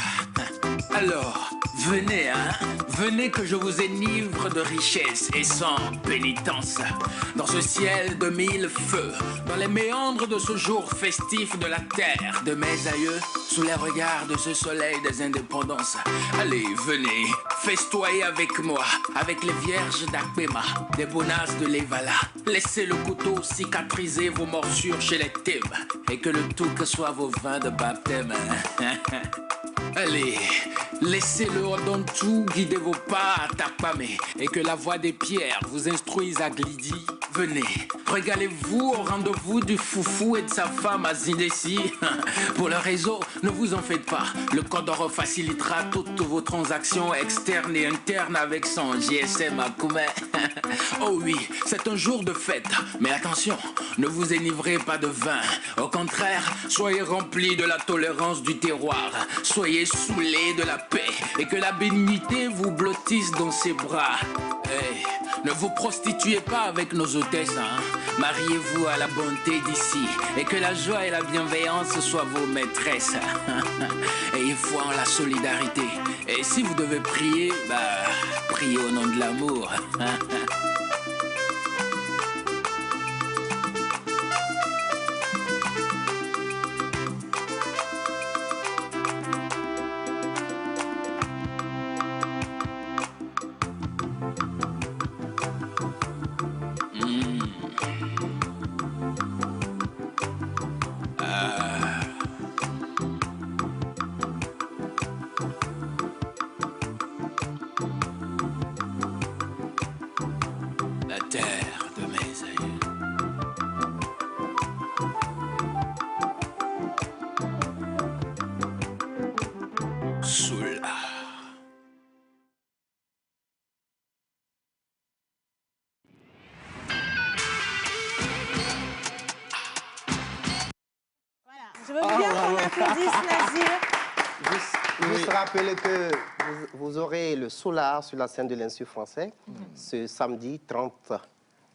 [SPEAKER 9] alors, venez, hein. Venez que je vous enivre de richesse et sans pénitence. Dans ce ciel de mille feux, dans les méandres de ce jour festif de la terre de mes aïeux, sous les regards de ce soleil des indépendances. Allez, venez, festoyez avec moi, avec les vierges d'Akbema, des bonasses de l'Evala. Laissez le couteau cicatriser vos morsures chez les thèmes, et que le tout que soit vos vins de baptême. Allez, laissez le Odontou guider vos pas à Tapamé et que la voix des pierres vous instruise à Glidi. Venez, régalez-vous au rendez-vous du foufou et de sa femme à Zindessi. Pour le réseau, ne vous en faites pas. Le Codoro facilitera toutes vos transactions externes et internes avec son GSM à Koumé. Oh oui, c'est un jour de fête. Mais attention, ne vous enivrez pas de vin. Au contraire, soyez remplis de la tolérance du terroir. Soyez saoulés de la paix et que la bénignité vous blottisse dans ses bras. Hey, ne vous prostituez pas avec nos hôtesses, hein. Mariez-vous à la bonté d'ici et que la joie et la bienveillance soient vos maîtresses. Ayez foi en la solidarité. Et si vous devez prier, priez au nom de l'amour. La terre de mes aïeux. Soula.
[SPEAKER 2] Je veux bien qu'on applaudisse Nazir.
[SPEAKER 7] Juste rappeler que vous aurez le Solar sur la scène de l'Institut français ce samedi 30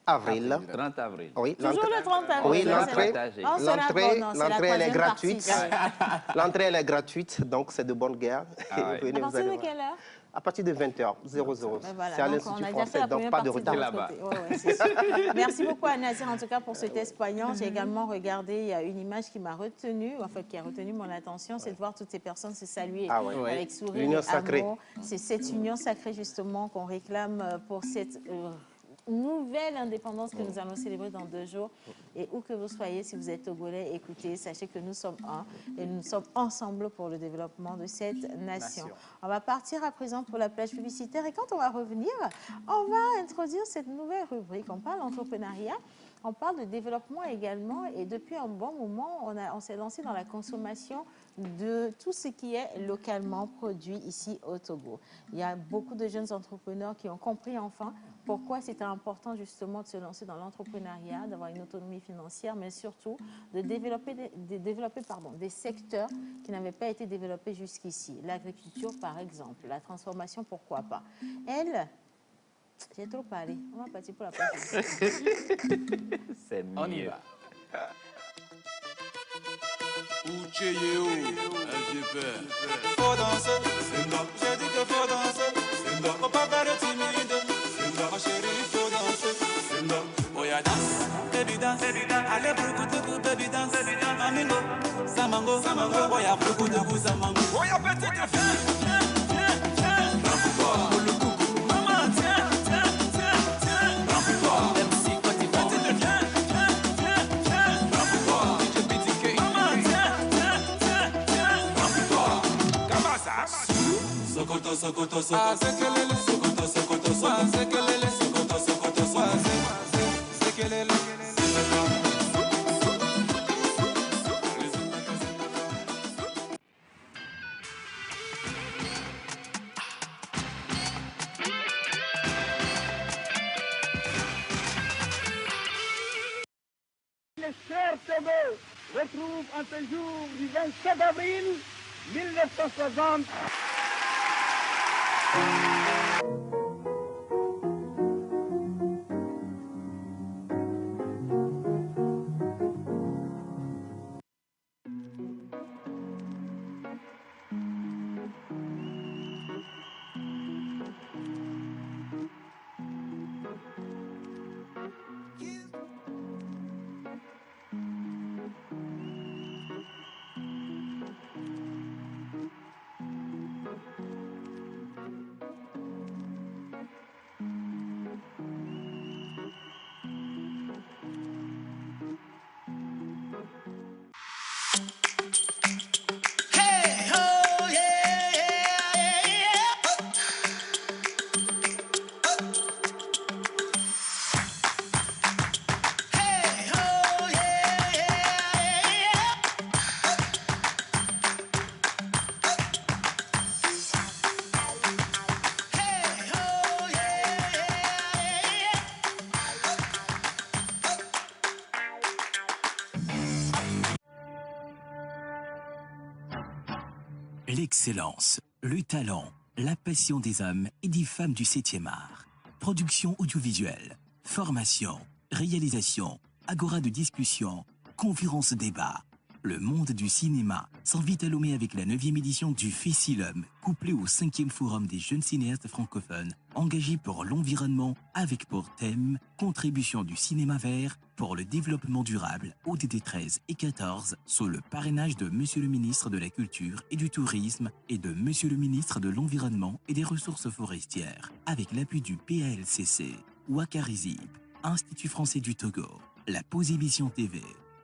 [SPEAKER 7] avril.
[SPEAKER 4] 30 avril.
[SPEAKER 7] Oui,
[SPEAKER 2] Toujours le 30 avril.
[SPEAKER 7] oui,
[SPEAKER 2] ça,
[SPEAKER 7] l'entrée,
[SPEAKER 2] c'est- Oh, c'est la bonne, non, c'est la
[SPEAKER 7] l'entrée, elle est
[SPEAKER 2] troisième partie,
[SPEAKER 7] gratuite.
[SPEAKER 2] quand même.
[SPEAKER 7] L'entrée, elle est gratuite, donc c'est de bonne guerre.
[SPEAKER 4] Ah oui.
[SPEAKER 7] Venez,
[SPEAKER 2] À
[SPEAKER 7] vous
[SPEAKER 2] partir
[SPEAKER 7] allez
[SPEAKER 2] de
[SPEAKER 7] voir.
[SPEAKER 2] quelle heure?
[SPEAKER 7] À partir de 20h00.
[SPEAKER 2] Ben voilà,
[SPEAKER 7] C'est à
[SPEAKER 2] donc
[SPEAKER 7] l'Institut
[SPEAKER 2] on a déjà fait
[SPEAKER 7] français,
[SPEAKER 2] la
[SPEAKER 7] donc
[SPEAKER 2] première
[SPEAKER 7] pas de
[SPEAKER 2] partie
[SPEAKER 7] retard.
[SPEAKER 2] de
[SPEAKER 4] là-bas.
[SPEAKER 2] l'autre côté. Ouais, ouais, c'est sûr. Merci beaucoup à Nazir, en tout cas, pour ce test poignant. J'ai également regardé, il y a une image qui m'a retenue, en fait, qui a retenu mon attention, c'est de voir toutes ces personnes se saluer
[SPEAKER 7] Ah ouais.
[SPEAKER 2] avec sourire
[SPEAKER 7] L'union
[SPEAKER 2] et
[SPEAKER 7] sacrée.
[SPEAKER 2] amour. C'est cette union sacrée, justement, qu'on réclame pour cette nouvelle indépendance que nous allons célébrer dans 2 jours. Et où que vous soyez, si vous êtes togolais, écoutez, sachez que nous sommes un et nous sommes ensemble pour le développement de cette nation. On va partir à présent pour la plage publicitaire et quand on va revenir, on va introduire cette nouvelle rubrique. On parle d'entrepreneuriat, on parle de développement également et depuis un bon moment, on s'est lancé dans la consommation de tout ce qui est localement produit ici au Togo. Il y a beaucoup de jeunes entrepreneurs qui ont compris enfin pourquoi c'était important justement de se lancer dans l'entrepreneuriat, d'avoir une autonomie financière, mais surtout de développer, des secteurs qui n'avaient pas été développés jusqu'ici. L'agriculture, par exemple, la transformation, pourquoi pas. Elle, j'ai trop parlé. On va partir pour la prochaine.
[SPEAKER 4] C'est
[SPEAKER 3] On y
[SPEAKER 4] mieux.
[SPEAKER 3] va.
[SPEAKER 10] Ouchéyéo, FGP. Faut danser, j'ai dit que faut danser, faut pas faire de timide, ma chérie, faut danser, oh ya danse, baby dance, allez brukutuku, baby dance, mamingo, samango, oh ya brukutuku, samango, oh ya petite fille, tiens, rampe-toi, le coucou, maman, tiens, rampe-toi, MC Côte d'Ivoire, petite tiens, rampe-toi, DJ BTK, maman, Sokoto, Sokoto, Sokoto, ah, sekelele, Sokoto, Sokoto, Sokoto, ah, sekelele, Sokoto, Sokoto, Sokoto, ah, sekelele.
[SPEAKER 11] Les chers Togo retrouvent en ce jour du 27 avril 1960.
[SPEAKER 12] L'excellence, le talent, la passion des hommes et des femmes du 7e art. Production audiovisuelle, formation, réalisation, agora de discussion, conférences débat. Le monde du cinéma s'invite à Lomé avec la 9e édition du Fessilum, couplé au 5e forum des jeunes cinéastes francophones engagés pour l'environnement avec pour thème contribution du cinéma vert pour le développement durable ODD 13 et 14 sous le parrainage de Monsieur le ministre de la Culture et du Tourisme et de Monsieur le ministre de l'Environnement et des Ressources forestières avec l'appui du PALCC, Wakarizib, Institut français du Togo, la Posivision TV,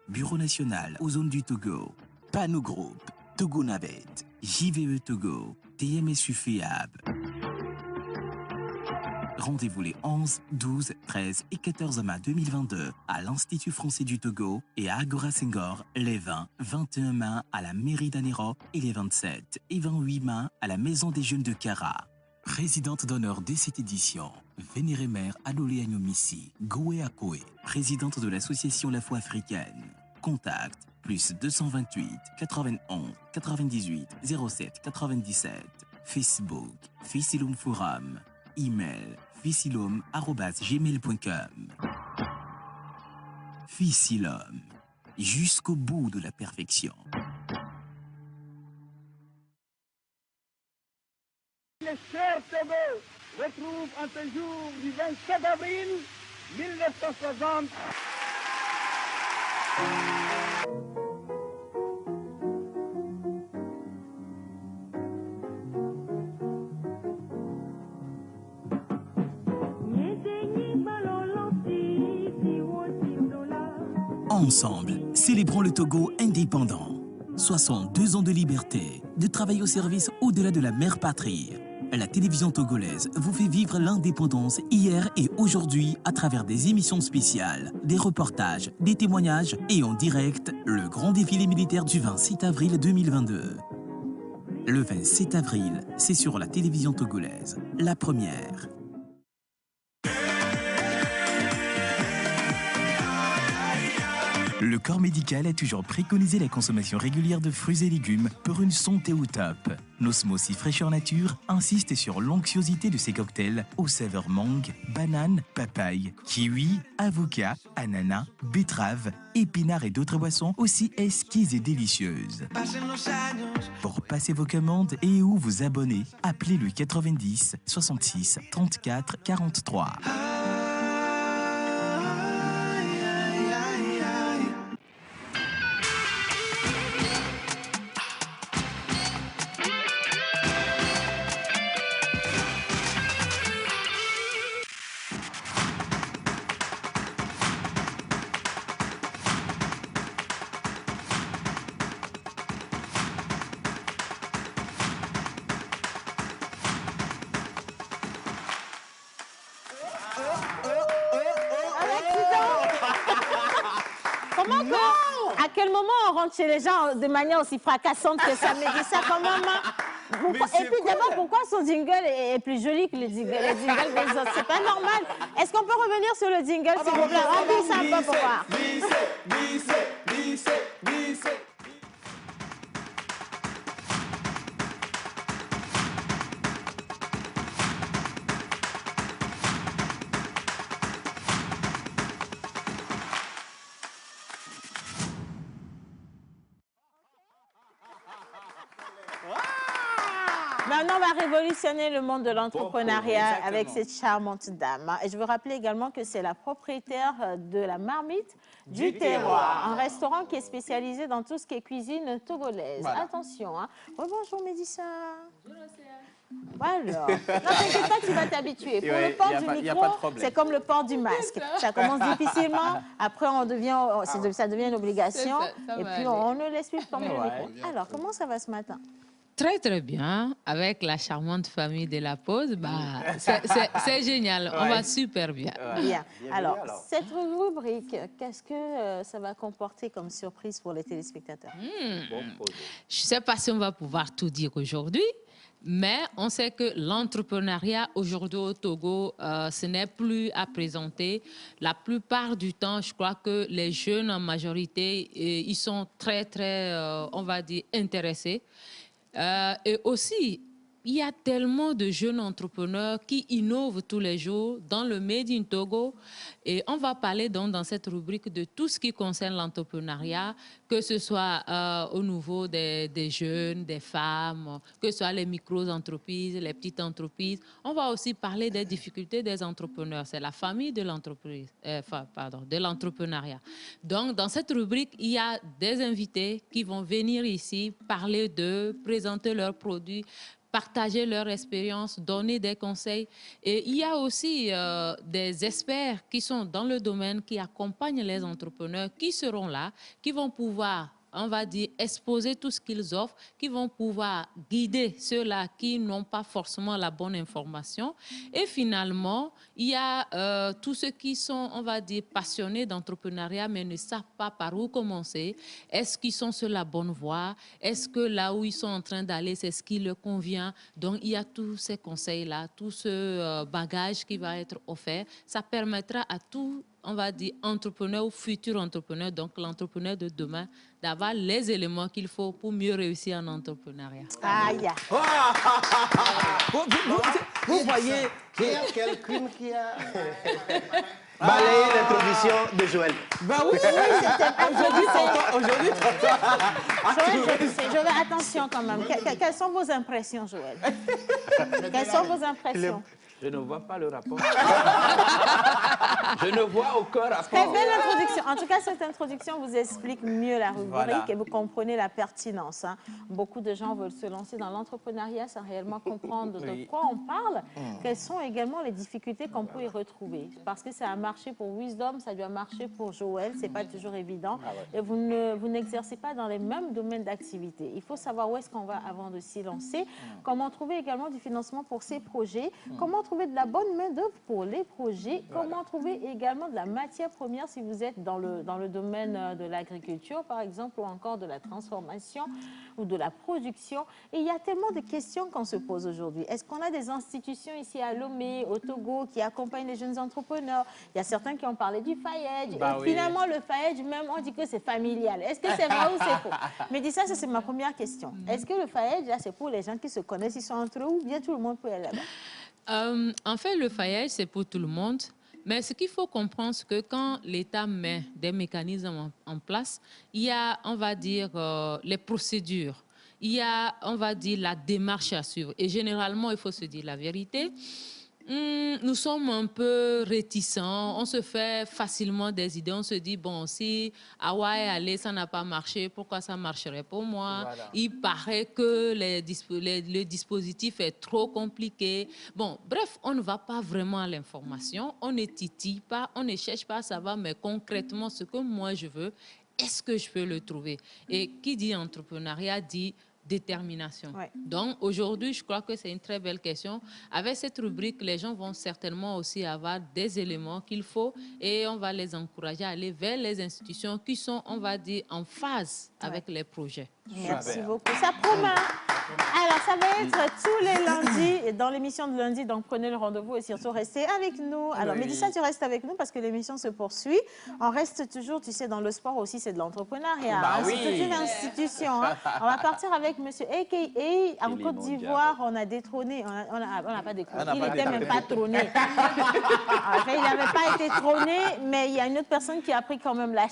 [SPEAKER 12] Bureau national aux zones du Togo, Panou Group, Togo Navet, JVE Togo, TMSU FEAB. Rendez-vous les 11, 12, 13 et 14 mai 2022 à l'Institut français du Togo et à Agora Senghor les 20, 21 mai à la mairie d'Anero et les 27 et 28 mai à la Maison des Jeunes de Kara. Présidente d'honneur de cette édition, Vénérée Mère Adolé Agnomissi, Goé Akoé, présidente de l'association La Foi africaine. Contact plus 228 91 98 07 97. Facebook, Fessilum Forum. Email, fessilum@gmail.com. Fessilum, jusqu'au bout de la perfection.
[SPEAKER 11] Les chers Togo retrouvent en ce jour du 27 avril 1960.
[SPEAKER 12] Ensemble, célébrons le Togo indépendant. 62 ans de liberté, de travail au service au-delà de la mère patrie. La télévision togolaise vous fait vivre l'indépendance hier et aujourd'hui à travers des émissions spéciales, des reportages, des témoignages et en direct, le grand défilé militaire du 27 avril 2022. Le 27 avril, c'est sur la télévision togolaise, la première. Le corps médical a toujours préconisé la consommation régulière de fruits et légumes pour une santé au top. Nos smoothies fraîcheur nature insistent sur l'onctuosité de ces cocktails aux saveurs mangue, banane, papaye, kiwi, avocat, ananas, betterave, épinards et d'autres boissons aussi exquises et délicieuses. Pour passer vos commandes et ou vous abonner, appelez le 90 66 34 43.
[SPEAKER 2] À quel moment on rentre chez les gens de manière aussi fracassante que ça me dit ça quand même? Et puis d'abord, pourquoi son jingle est plus joli que les jingles des autres? C'est pas normal. Est-ce qu'on peut revenir sur le jingle, s'il vous plaît? Remplis ça un peu pour voir.
[SPEAKER 3] Wow!
[SPEAKER 2] Maintenant, on va révolutionner le monde de l'entrepreneuriat
[SPEAKER 3] Exactement.
[SPEAKER 2] avec cette charmante dame. Et je veux rappeler également que c'est la propriétaire de la Marmite du Terroir, un restaurant qui est spécialisé dans tout ce qui est cuisine togolaise.
[SPEAKER 3] Voilà.
[SPEAKER 2] Attention, hein. Bonjour Mélissa. Voilà. Non, t'inquiète pas, tu vas t'habituer. Pour
[SPEAKER 3] Ouais,
[SPEAKER 2] le port
[SPEAKER 3] y a
[SPEAKER 2] du
[SPEAKER 3] pas- y a
[SPEAKER 2] micro,
[SPEAKER 3] pas de problème.
[SPEAKER 2] c'est comme le port du masque. Ça commence difficilement, après ça devient une obligation,
[SPEAKER 6] Ça
[SPEAKER 2] et
[SPEAKER 6] va
[SPEAKER 2] puis
[SPEAKER 6] aller.
[SPEAKER 2] on ne laisse plus tomber le
[SPEAKER 3] Ouais.
[SPEAKER 2] micro. Alors, comment ça va ce matin?
[SPEAKER 6] Très, très bien. Avec la charmante famille de la pause, bah, c'est génial. On va super bien.
[SPEAKER 2] Bien. Alors, cette rubrique, qu'est-ce que ça va comporter comme surprise pour les téléspectateurs?
[SPEAKER 6] Je ne sais pas si on va pouvoir tout dire aujourd'hui, mais on sait que l'entrepreneuriat aujourd'hui au Togo, ce n'est plus à présenter. La plupart du temps, je crois que les jeunes en majorité, ils sont très, très, on va dire, intéressés. Et aussi, il y a tellement de jeunes entrepreneurs qui innovent tous les jours dans le Made in Togo. Et on va parler donc dans cette rubrique de tout ce qui concerne l'entrepreneuriat, que ce soit au niveau des jeunes, des femmes, que ce soit les micro-entreprises, les petites entreprises. On va aussi parler des difficultés des entrepreneurs. C'est la famille de l'entreprise, de l'entrepreneuriat. Donc, dans cette rubrique, il y a des invités qui vont venir ici parler d'eux, présenter leurs produits, partager leur expérience, donner des conseils. Et il y a aussi des experts qui sont dans le domaine, qui accompagnent les entrepreneurs, qui seront là, qui vont pouvoir, on va dire, exposer tout ce qu'ils offrent, qui vont pouvoir guider ceux-là qui n'ont pas forcément la bonne information. Et finalement, il y a tous ceux qui sont, on va dire, passionnés d'entrepreneuriat, mais ne savent pas par où commencer. Est-ce qu'ils sont sur la bonne voie? Est-ce que là où ils sont en train d'aller, c'est ce qui leur convient? Donc, il y a tous ces conseils-là, tout ce bagage qui va être offert. Ça permettra à tout, on va dire, entrepreneur ou futur entrepreneur, donc l'entrepreneur de demain, d'avoir les éléments qu'il faut pour mieux réussir en entrepreneuriat.
[SPEAKER 2] Aïe.
[SPEAKER 3] Vous voyez,
[SPEAKER 7] Il y a quelqu'un qui a balayé l'introduction de Joël.
[SPEAKER 3] bah oui, aujourd'hui,
[SPEAKER 2] Joël, attention quand même. Quelles sont vos impressions, Joël? Quelles sont vos impressions?
[SPEAKER 4] Je ne vois pas le rapport. Je ne vois aucun
[SPEAKER 2] Très
[SPEAKER 4] rapport.
[SPEAKER 2] belle introduction. En tout cas, cette introduction vous explique mieux la rubrique
[SPEAKER 3] Voilà.
[SPEAKER 2] et vous comprenez la pertinence. Hein. Beaucoup de gens veulent se lancer dans l'entrepreneuriat sans réellement comprendre de quoi on parle. Quelles sont également les difficultés qu'on peut y retrouver. Parce que ça a marché pour Wisdom, ça doit marcher pour Joël. Ce n'est pas toujours évident. Et vous n'exercez pas dans les mêmes domaines d'activité. Il faut savoir où est-ce qu'on va avant de s'y lancer. Comment trouver également du financement pour ces projets. Comment trouver de la bonne main-d'œuvre pour les projets. Comment trouver également de la matière première si vous êtes dans le domaine de l'agriculture, par exemple, ou encore de la transformation ou de la production. Et il y a tellement de questions qu'on se pose aujourd'hui. Est-ce qu'on a des institutions ici à Lomé, au Togo, qui accompagnent les jeunes entrepreneurs? Il y a certains qui ont parlé du FAED.
[SPEAKER 3] Bah
[SPEAKER 2] et
[SPEAKER 3] oui.
[SPEAKER 2] finalement, le FAED, même, on dit que c'est familial. Est-ce que c'est vrai ou c'est faux? Mais dis ça, c'est ma première question. Est-ce que le FAED, là, c'est pour les gens qui se connaissent, ils sont entre eux, ou bien tout le monde peut aller là-bas?
[SPEAKER 6] En fait, le FAED, c'est pour tout le monde. Mais ce qu'il faut comprendre, c'est que quand l'État met des mécanismes en place, il y a, on va dire, les procédures. Il y a, on va dire, la démarche à suivre. Et généralement, il faut se dire la vérité. Nous sommes un peu réticents, on se fait facilement des idées, on se dit, bon, si Hawaï allé, ça n'a pas marché, pourquoi ça marcherait pour moi?
[SPEAKER 3] Voilà.
[SPEAKER 6] Il paraît que le dispositif est trop compliqué. Bon, bref, on ne va pas vraiment à l'information, on ne titille pas, on ne cherche pas à savoir, mais concrètement, ce que moi je veux, est-ce que je peux le trouver? Et qui dit entrepreneuriat dit détermination.
[SPEAKER 2] Ouais.
[SPEAKER 6] Donc, aujourd'hui, je crois que c'est une très belle question. Avec cette rubrique, les gens vont certainement aussi avoir des éléments qu'il faut et on va les encourager à aller vers les institutions qui sont, on va dire, en phase avec les projets.
[SPEAKER 2] Merci beaucoup. Ça promet. Alors, ça va être tous les lundis, dans l'émission de lundi, donc prenez le rendez-vous et surtout restez avec nous. Alors, Mélissa, tu restes avec nous parce que l'émission se poursuit. On reste toujours, tu sais, dans le sport aussi, c'est de l'entrepreneuriat.
[SPEAKER 3] Bah
[SPEAKER 2] hein.
[SPEAKER 3] oui.
[SPEAKER 2] C'est toute une institution. Hein. On va partir avec monsieur A.K.A. En Côte d'Ivoire, on a détrôné, on n'a pas détrôné, il n'était même pas trôné. En fait, il n'avait pas été trôné, mais il y a une autre personne qui a pris quand même la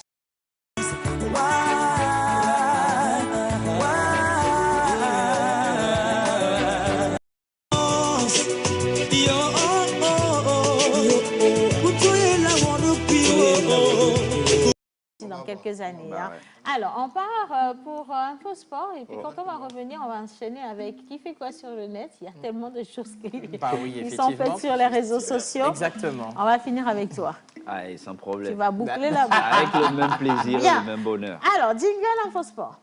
[SPEAKER 2] quelques années.
[SPEAKER 4] Bah
[SPEAKER 2] hein. Alors, on part pour Info Sport et puis quand on va revenir, on va enchaîner avec qui fait quoi sur le net. Il y a tellement de choses
[SPEAKER 3] Bah oui,
[SPEAKER 2] qui sont
[SPEAKER 3] effectivement.
[SPEAKER 2] faites sur les réseaux sociaux.
[SPEAKER 3] Exactement.
[SPEAKER 2] On va finir avec toi.
[SPEAKER 4] Allez, sans problème.
[SPEAKER 2] Tu vas boucler la boucle.
[SPEAKER 4] Avec le même plaisir
[SPEAKER 2] Bien.
[SPEAKER 4] et le même bonheur.
[SPEAKER 2] Alors, jingle Info Sport.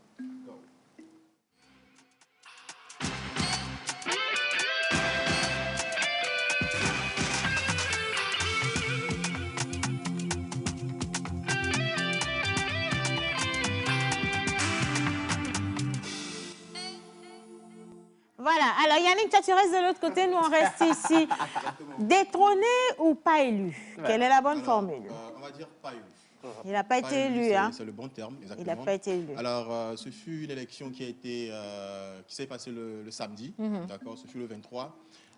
[SPEAKER 2] Voilà. Alors, Yannick, toi, tu restes de l'autre côté. Nous, on reste ici. Détrôné ou pas élu? Quelle est la bonne formule?
[SPEAKER 5] On va dire pas élu.
[SPEAKER 2] Il n'a pas été élu, hein?
[SPEAKER 5] C'est le bon terme, exactement.
[SPEAKER 2] Il n'a pas été élu.
[SPEAKER 5] Alors, ce fut une élection qui s'est passée le samedi, d'accord? Ce fut le 23,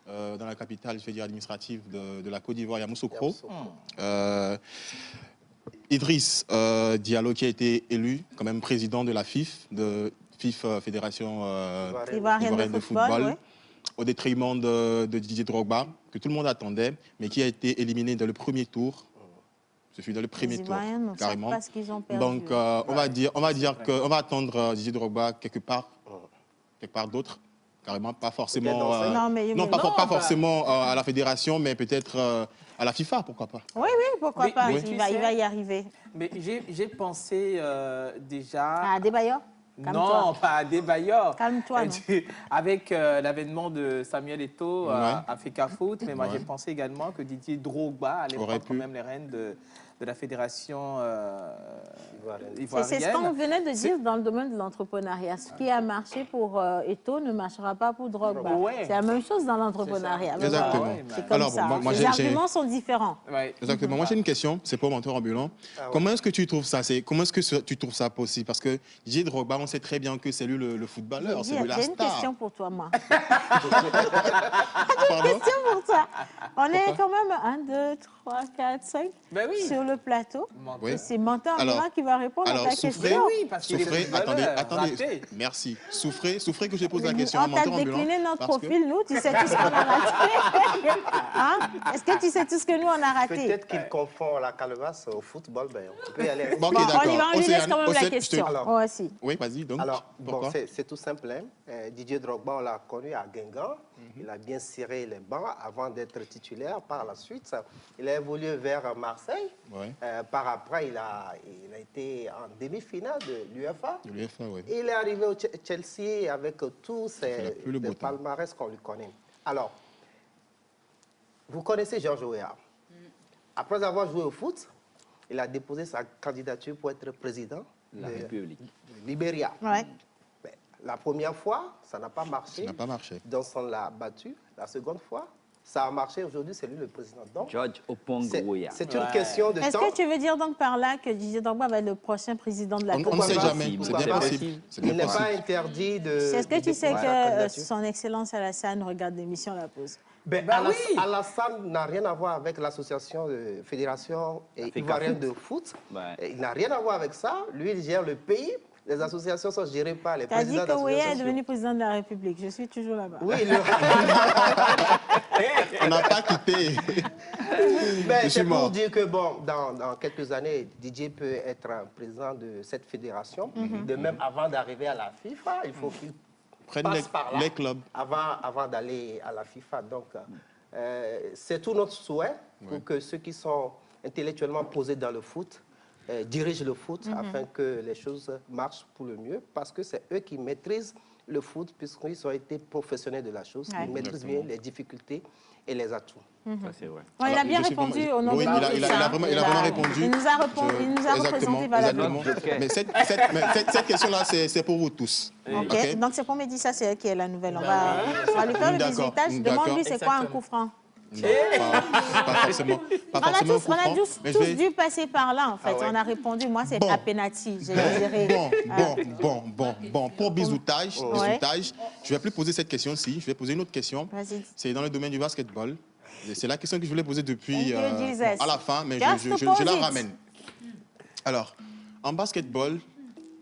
[SPEAKER 5] dans la capitale, je vais dire, administrative de la Côte d'Ivoire, Yamoussoukro. Idriss Diallo, qui a été élu quand même président de la FIF, Fédération Ivoirienne de football,
[SPEAKER 2] oui.
[SPEAKER 5] au détriment de Didier Drogba, que tout le monde attendait, mais qui a été éliminé dans le premier tour. Ce fut dans le premier tour, carrément.
[SPEAKER 2] Pas ce qu'ils ont perdu.
[SPEAKER 5] Donc, on va va attendre Didier Drogba quelque part d'autre, carrément, pas forcément, pas forcément à la fédération, mais peut-être à la FIFA, pourquoi pas.
[SPEAKER 2] Oui, pourquoi pas, il va y arriver.
[SPEAKER 3] Mais j'ai pensé déjà...
[SPEAKER 2] À Adebayor?
[SPEAKER 3] Non, pas à Adebayor.
[SPEAKER 2] Calme-toi.
[SPEAKER 3] Avec l'avènement de Samuel Eto'o à Fecafoot, mais moi j'ai pensé également que Didier Drogba allait prendre quand même les rênes de la fédération ivoirienne.
[SPEAKER 2] C'est ce qu'on venait de dire dans le domaine de l'entrepreneuriat. Ce qui a marché pour Eto'o ne marchera pas pour Drogba. C'est la même chose dans l'entrepreneuriat.
[SPEAKER 5] Exactement.
[SPEAKER 2] C'est comme ça. Les arguments sont différents.
[SPEAKER 5] Exactement. Moi, j'ai une question. C'est pour mentor ambulant. Comment est-ce que tu trouves ça? Comment est-ce que tu trouves ça possible? Parce que Didier Drogba, on sait très bien que c'est lui le footballeur. C'est lui la star.
[SPEAKER 2] J'ai une question pour toi, moi. J'ai une question pour toi. On est quand même 1, 2, 3, 4, 5 sur le plateau.
[SPEAKER 5] Oui.
[SPEAKER 2] C'est mentor ambulant qui va répondre à ta question.
[SPEAKER 3] Oui, parce qu'il est
[SPEAKER 5] attendez. Merci. Souffrez que je pose la question à
[SPEAKER 2] mentor ambulant. On t'a décliné notre profil, nous. Tu sais tout ce qu'on a raté. Hein? Est-ce que tu sais tout ce que nous, on a raté?
[SPEAKER 7] Peut-être qu'il confond la calebasse au football. Ben, on peut y aller.
[SPEAKER 2] Bon, on y va, on lui laisse quand même la question.
[SPEAKER 5] Oui, vas-y. Donc,
[SPEAKER 7] pourquoi? C'est tout simple. Didier Drogba, on l'a connu à Guingamp. Il a bien ciré les bancs avant d'être titulaire. Par la suite, il a évolué vers Marseille. Par après, il a été en demi-finale de l'UEFA. Et il est arrivé au Chelsea avec tous ses palmarès qu'on lui connaît. Alors, vous connaissez Georges Weah. Après avoir joué au foot, il a déposé sa candidature pour être président de la République de Libéria. La première fois, ça n'a pas marché.
[SPEAKER 5] Ça n'a pas marché.
[SPEAKER 7] Donc, on l'a battu. La seconde fois, ça a marché. Aujourd'hui, c'est lui le président. Donc,
[SPEAKER 4] George Opongo-Weah.
[SPEAKER 7] C'est une question de temps.
[SPEAKER 2] Est-ce que tu veux dire donc par là que Didier Drogba va être le prochain président de la Côte d'Ivoire?
[SPEAKER 5] On ne sait jamais. C'est bien possible.
[SPEAKER 7] Il n'est pas interdit de...
[SPEAKER 2] Est-ce que tu sais que son Excellence Alassane regarde l'émission La Pause?
[SPEAKER 7] Alassane n'a rien à voir avec l'association de fédération ivoirienne de foot. Il n'a rien à voir avec ça. Lui, il gère le pays. Les associations sont gérées par les présidents d'associations.
[SPEAKER 2] Tu as dit que Weah est devenu président de la République. Je suis toujours là-bas.
[SPEAKER 7] Oui,
[SPEAKER 5] on n'a pas quitté.
[SPEAKER 7] C'est pour dire que, bon, dans quelques années, Didier peut être président de cette fédération. De même, avant d'arriver à la FIFA, il faut qu'il passe par là
[SPEAKER 5] les clubs
[SPEAKER 7] avant d'aller à la FIFA. Donc, c'est tout notre souhait pour que ceux qui sont intellectuellement posés dans le foot dirigent le foot afin que les choses marchent pour le mieux, parce que c'est eux qui maîtrisent le foot, puisqu'ils ont été professionnels de la chose. Ils maîtrisent bien les difficultés et les atouts.
[SPEAKER 4] C'est vrai.
[SPEAKER 2] Il a bien répondu au nom de
[SPEAKER 5] il a vraiment répondu.
[SPEAKER 2] Il nous a représenté valablement.
[SPEAKER 5] Mais cette question-là, c'est pour vous tous.
[SPEAKER 2] Ok. Donc c'est pour Mehdi, ça c'est elle qui est la nouvelle. On va lui faire le visitage. Demande-lui c'est quoi un coup franc.
[SPEAKER 5] Pas forcément.
[SPEAKER 2] On a tous dû passer par là, en fait. On a répondu, moi, c'est à penalty.
[SPEAKER 5] Bon. Pour bisoutage, je ne vais plus poser cette question-ci. Je vais poser une autre question. C'est dans le domaine du basketball. C'est la question que je voulais poser depuis à la fin, mais je la ramène. Alors, en basketball,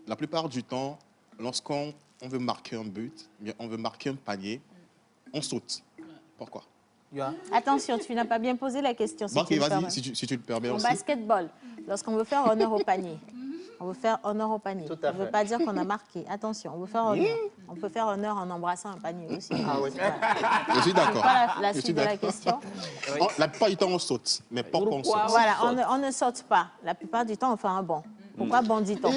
[SPEAKER 5] la plupart du temps, lorsqu'on veut marquer un but, on veut marquer un panier, on saute. Pourquoi?
[SPEAKER 2] Attention, tu n'as pas bien posé la question.
[SPEAKER 5] Si tu le permets
[SPEAKER 2] en
[SPEAKER 5] aussi.
[SPEAKER 2] basketball, lorsqu'on veut faire honneur au panier, On veut faire honneur au panier.
[SPEAKER 7] Tout à
[SPEAKER 2] On ne veut
[SPEAKER 7] fait.
[SPEAKER 2] pas dire qu'on a marqué. Attention, on veut faire honneur. On peut faire honneur en embrassant un panier aussi.
[SPEAKER 7] Ah oui.
[SPEAKER 5] Je suis d'accord.
[SPEAKER 2] C'est quoi la
[SPEAKER 5] Je suis
[SPEAKER 2] suite de la
[SPEAKER 5] d'accord.
[SPEAKER 2] question?
[SPEAKER 5] La plupart du temps, on saute. Mais pourquoi on saute?
[SPEAKER 2] Voilà, on ne saute pas. La plupart du temps, on fait un bond. Pourquoi bandit-on?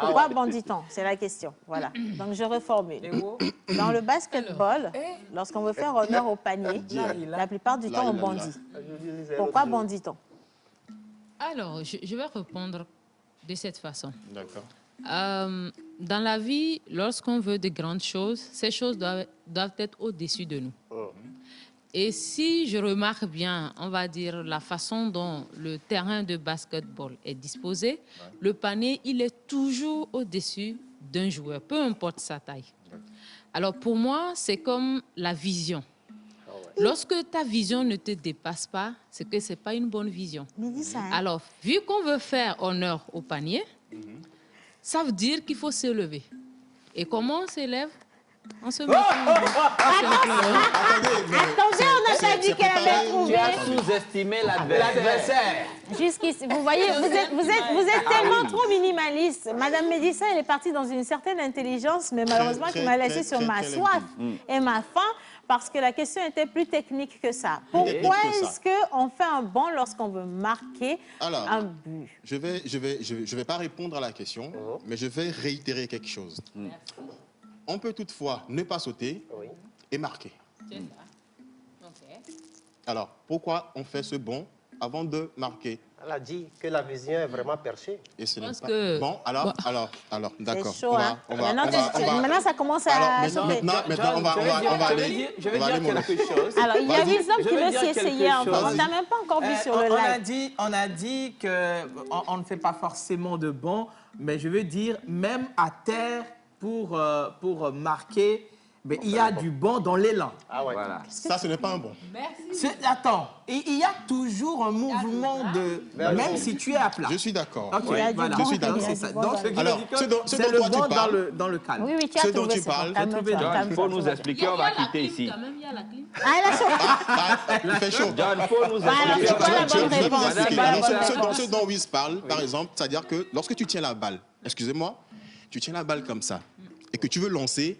[SPEAKER 2] Pourquoi bandit-on? C'est la question. Voilà. Donc, je reformule. Dans le basketball, lorsqu'on veut faire honneur au panier, la plupart du temps, on bandit. Pourquoi bandit-on?
[SPEAKER 6] Alors, je vais répondre de cette façon.
[SPEAKER 5] D'accord.
[SPEAKER 6] Dans la vie, lorsqu'on veut de grandes choses, ces choses doivent être au-dessus de nous. Et si je remarque bien, on va dire, la façon dont le terrain de basketball est disposé, le panier, il est toujours au-dessus d'un joueur, peu importe sa taille. Alors pour moi, c'est comme la vision. Lorsque ta vision ne te dépasse pas, c'est que ce n'est pas une bonne vision. Alors, vu qu'on veut faire honneur au panier, ça veut dire qu'il faut se lever. Et comment on s'élève? On se met
[SPEAKER 2] Attendez, on n'a pas dit qu'elle avait trouvé.
[SPEAKER 4] Tu as sous-estimé l'adversaire.
[SPEAKER 2] Jusqu'ici, vous voyez, vous êtes tellement trop minimaliste. Madame Médissa, elle est partie dans une certaine intelligence, mais malheureusement, qui m'a laissé sur ma soif et ma faim, parce que la question était plus technique que ça. Pourquoi est-ce qu'on fait un bond lorsqu'on veut marquer un but?
[SPEAKER 5] Je vais pas répondre à la question, mais je vais réitérer quelque chose. On peut toutefois ne pas sauter et marquer. Alors, pourquoi on fait ce bond avant de marquer?
[SPEAKER 7] Elle a dit que la vision est vraiment perchée.
[SPEAKER 5] Et ce n'est pas...
[SPEAKER 6] que...
[SPEAKER 5] Bon, alors, d'accord.
[SPEAKER 2] C'est chaud, hein? Maintenant, ça commence à sauter.
[SPEAKER 5] Maintenant, on va aller...
[SPEAKER 3] Je vais dire quelque chose.
[SPEAKER 2] Alors, il y a Wisdom qui veut s'y essayer encore. On n'a même pas encore vu sur le live.
[SPEAKER 3] On a dit qu'on ne fait pas forcément de bond, mais je veux dire, même à terre, pour marquer, mais il y a du bond dans l'élan.
[SPEAKER 7] Ah ouais.
[SPEAKER 4] Voilà.
[SPEAKER 5] Ça, ce n'est pas un bond.
[SPEAKER 3] Attends, il y a toujours un mouvement de... Même si tu es à plat.
[SPEAKER 5] Je suis d'accord.
[SPEAKER 3] Ok, voilà.
[SPEAKER 5] Je suis d'accord.
[SPEAKER 3] Donc,
[SPEAKER 5] Alors, ce dont
[SPEAKER 3] c'est le
[SPEAKER 5] toi tu
[SPEAKER 3] bond
[SPEAKER 5] parles...
[SPEAKER 3] dans le calme.
[SPEAKER 2] Oui, tu as
[SPEAKER 5] Ce dont
[SPEAKER 2] trouvé,
[SPEAKER 5] tu
[SPEAKER 2] c'est bon.
[SPEAKER 5] parles,
[SPEAKER 2] Calme-toi,
[SPEAKER 4] John, il
[SPEAKER 2] calme-toi.
[SPEAKER 4] faut nous expliquer, on va quitter ici.
[SPEAKER 6] Quand même, il y a la clim.
[SPEAKER 2] Ah, elle a chaud.
[SPEAKER 5] Il fait chaud.
[SPEAKER 4] John, il faut nous
[SPEAKER 2] Voilà,
[SPEAKER 4] expliquer.
[SPEAKER 2] c'est quoi la bonne
[SPEAKER 5] Je vais vous
[SPEAKER 2] réponse?
[SPEAKER 5] expliquer.
[SPEAKER 2] C'est quoi la bonne
[SPEAKER 5] Alors,
[SPEAKER 2] réponse?
[SPEAKER 5] ce dont Wiz parle, par exemple, c'est-à-dire que lorsque tu tiens la balle, excusez-moi, tu tiens la balle comme ça, et que tu veux lancer,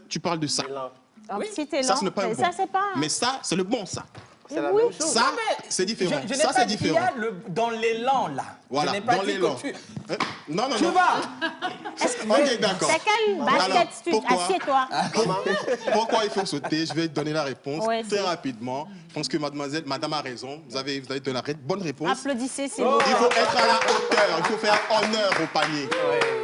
[SPEAKER 5] tu parles de ça.
[SPEAKER 2] Si t'es
[SPEAKER 5] Ça,
[SPEAKER 2] lent,
[SPEAKER 5] ce n'est pas un
[SPEAKER 2] ça,
[SPEAKER 5] bon.
[SPEAKER 2] c'est pas...
[SPEAKER 5] Mais ça, c'est le bon, ça.
[SPEAKER 7] C'est la même chose.
[SPEAKER 5] Ça, c'est différent.
[SPEAKER 3] Je n'ai
[SPEAKER 5] Ça,
[SPEAKER 3] pas
[SPEAKER 5] c'est
[SPEAKER 3] dit
[SPEAKER 5] différent.
[SPEAKER 3] qu'il y a dans l'élan, là.
[SPEAKER 5] Voilà,
[SPEAKER 3] Je n'ai pas
[SPEAKER 5] dans
[SPEAKER 3] dit
[SPEAKER 5] l'élan.
[SPEAKER 3] que tu...
[SPEAKER 5] Non,
[SPEAKER 3] Tu vas.
[SPEAKER 5] Ok, d'accord.
[SPEAKER 2] C'est quel basket,
[SPEAKER 5] Alors,
[SPEAKER 2] tu
[SPEAKER 5] pourquoi?
[SPEAKER 2] assieds-toi.
[SPEAKER 5] Pourquoi il faut sauter? Je vais donner la réponse
[SPEAKER 2] Ouais,
[SPEAKER 5] très
[SPEAKER 2] dis.
[SPEAKER 5] rapidement. Je pense que madame a raison. Vous avez donné la bonne réponse.
[SPEAKER 2] Applaudissez, s'il
[SPEAKER 5] Il
[SPEAKER 2] vous plaît.
[SPEAKER 5] faut être à la hauteur. Il faut faire honneur au panier.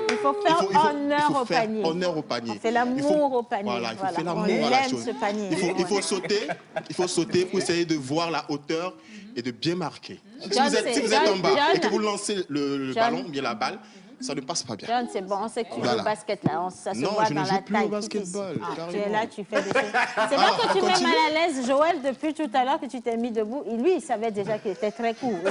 [SPEAKER 2] Il faut faire honneur au panier.
[SPEAKER 5] Honneur au panier.
[SPEAKER 2] On fait l'amour au panier.
[SPEAKER 5] Voilà, il faut faire
[SPEAKER 2] On
[SPEAKER 5] l'amour à la
[SPEAKER 2] aime
[SPEAKER 5] chose.
[SPEAKER 2] ce panier.
[SPEAKER 5] Il faut sauter pour essayer de voir la hauteur et de bien marquer. Si
[SPEAKER 2] John,
[SPEAKER 5] vous êtes
[SPEAKER 2] c'est-
[SPEAKER 5] en bas
[SPEAKER 2] John.
[SPEAKER 5] et que vous lancez le
[SPEAKER 2] John.
[SPEAKER 5] ballon, bien la balle, ça ne passe pas bien.
[SPEAKER 2] John, c'est bon, on sait que tu joues
[SPEAKER 5] Voilà.
[SPEAKER 2] au basket là, ça se
[SPEAKER 5] Non,
[SPEAKER 2] voit
[SPEAKER 5] je ne
[SPEAKER 2] dans
[SPEAKER 5] joue
[SPEAKER 2] la
[SPEAKER 5] plus au
[SPEAKER 2] taille.
[SPEAKER 5] basketball,
[SPEAKER 2] Tu es
[SPEAKER 5] carrément.
[SPEAKER 2] là, tu fais des choses. C'est
[SPEAKER 5] Alors,
[SPEAKER 2] là que tu
[SPEAKER 5] on
[SPEAKER 2] mets
[SPEAKER 5] continue.
[SPEAKER 2] mal à l'aise Joël depuis tout à l'heure que tu t'es mis debout. Et lui, il savait déjà qu'il était très court. Il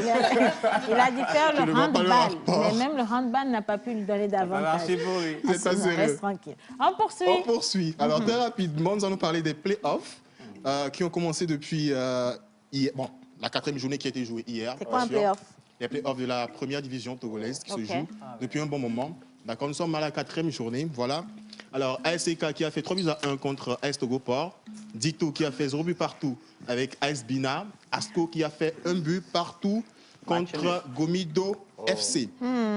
[SPEAKER 2] a dû faire
[SPEAKER 5] Je ne
[SPEAKER 2] le
[SPEAKER 5] vois pas le
[SPEAKER 2] handball.
[SPEAKER 5] rapport.
[SPEAKER 2] Mais même le handball n'a pas pu lui donner d'avantage.
[SPEAKER 3] marché pour lui.
[SPEAKER 5] C'est pas
[SPEAKER 2] Sinon,
[SPEAKER 5] sérieux.
[SPEAKER 2] reste tranquille. On poursuit.
[SPEAKER 5] On poursuit. Alors, très rapidement, nous allons parler des playoffs qui ont commencé depuis hier. Bon, la 4e journée qui a été jouée hier.
[SPEAKER 2] C'est quoi un
[SPEAKER 5] bien sûr.
[SPEAKER 2] playoff?
[SPEAKER 5] Les playoffs de la première division togolaise qui
[SPEAKER 2] Ok.
[SPEAKER 5] se jouent depuis un bon moment. D'accord, nous sommes à la 4e journée. Voilà. Alors, ASK qui a fait 3-1 contre AS Togoport. Dito qui a fait 0 but partout avec AS Bina. Asco qui a fait 1 but partout contre Gomido FC.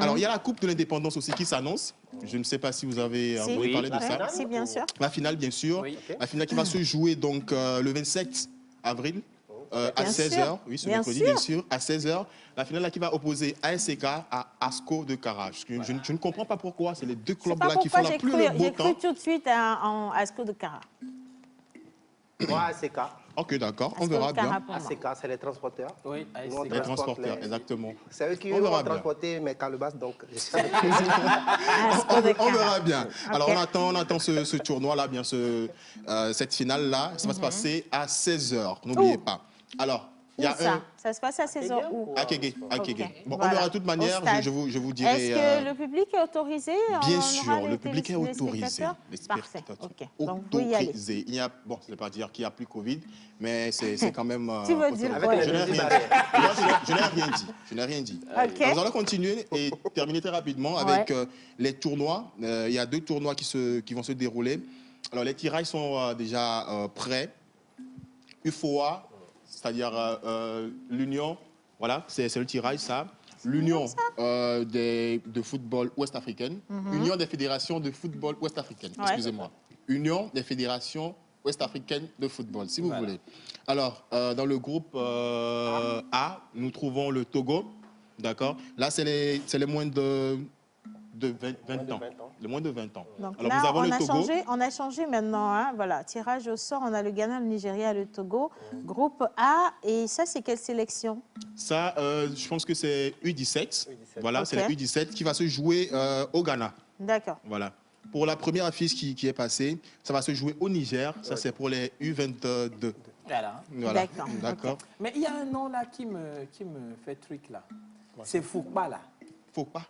[SPEAKER 5] Alors, il y a la Coupe de l'Indépendance aussi qui s'annonce. Je ne sais pas si vous avez
[SPEAKER 2] Si.
[SPEAKER 5] entendu parler de ça.
[SPEAKER 2] Si, bien sûr.
[SPEAKER 5] La finale, bien sûr.
[SPEAKER 3] Oui.
[SPEAKER 5] La finale qui va se jouer donc le 27 avril à
[SPEAKER 2] Bien
[SPEAKER 5] 16h.
[SPEAKER 2] sûr.
[SPEAKER 5] Oui, ce
[SPEAKER 2] Bien
[SPEAKER 5] mercredi,
[SPEAKER 2] sûr.
[SPEAKER 5] bien sûr, à 16h. La finale là, qui va opposer ASK à Asco de Karaj. Je ne comprends pas pourquoi. C'est les deux
[SPEAKER 2] Je sais
[SPEAKER 5] clubs
[SPEAKER 2] pas
[SPEAKER 5] là qui font
[SPEAKER 2] pourquoi
[SPEAKER 5] la
[SPEAKER 2] j'ai
[SPEAKER 5] plus
[SPEAKER 2] cru,
[SPEAKER 5] le beau
[SPEAKER 2] j'ai
[SPEAKER 5] temps.
[SPEAKER 2] cru tout de suite en Asco de Cara.
[SPEAKER 7] Moi, ACK.
[SPEAKER 5] Ok, d'accord, on
[SPEAKER 2] Asco
[SPEAKER 5] verra
[SPEAKER 2] de Cara
[SPEAKER 5] bien.
[SPEAKER 2] pour moi.
[SPEAKER 7] ACK, c'est les transporteurs.
[SPEAKER 3] Oui,
[SPEAKER 7] Nous, on
[SPEAKER 5] Les
[SPEAKER 7] transporte
[SPEAKER 5] transporteurs,
[SPEAKER 7] les-
[SPEAKER 5] exactement.
[SPEAKER 7] C'est eux qui
[SPEAKER 5] On
[SPEAKER 7] vont
[SPEAKER 5] verra bien.
[SPEAKER 7] transporter mes calebasses, donc je suis
[SPEAKER 2] Asco de
[SPEAKER 5] On
[SPEAKER 2] Cara.
[SPEAKER 5] verra bien. Alors,
[SPEAKER 2] Ok.
[SPEAKER 5] on attend ce tournoi-là, bien cette finale-là. Ça va se passer à 16h, n'oubliez pas. Alors, Il y a
[SPEAKER 2] ça? Ça se passe à saison où?
[SPEAKER 5] À Kégué. Bon,
[SPEAKER 2] Voilà.
[SPEAKER 5] on verra de toute manière, je vous dirai.
[SPEAKER 2] Est-ce que le public est autorisé?
[SPEAKER 5] Bien sûr, le public est autorisé.
[SPEAKER 2] Parfait, ok. Donc, vous y allez.
[SPEAKER 5] Il y a, bon, ce n'est pas dire qu'il n'y a plus Covid, mais c'est quand même...
[SPEAKER 2] Tu veux dire quoi?
[SPEAKER 5] Je n'ai rien dit. Je n'ai rien dit.
[SPEAKER 2] Okay.
[SPEAKER 5] Nous allons continuer et terminer très rapidement avec les tournois. Il y a 2 tournois qui vont se dérouler. Alors, les tirages sont déjà prêts. UFOA, c'est-à-dire l'Union, voilà, c'est le tirage, ça. L'Union de football ouest-africaine, Union des fédérations de football ouest-africaine, excusez-moi. Union des fédérations ouest-africaines de football, si vous voulez. Alors, dans le groupe A, nous trouvons le Togo, d'accord. Là, c'est les moins de 20 ans. Le moins de 20 ans.
[SPEAKER 2] Donc
[SPEAKER 5] alors,
[SPEAKER 2] là,
[SPEAKER 5] nous avons le Togo.
[SPEAKER 2] on a changé maintenant. Hein, voilà, tirage au sort, on a le Ghana, le Nigeria, le Togo. Groupe A, et ça, c'est quelle sélection?
[SPEAKER 5] Ça, je pense que c'est U17. Voilà, c'est la U17 qui va se jouer au Ghana.
[SPEAKER 2] D'accord.
[SPEAKER 5] Voilà. Pour la première affiche qui est passée, ça va se jouer au Niger. Ça, c'est pour les U22.
[SPEAKER 3] Voilà.
[SPEAKER 5] D'accord.
[SPEAKER 3] Okay. Mais il y a un nom là qui me fait truc là. C'est Foukba là.
[SPEAKER 5] Foukba.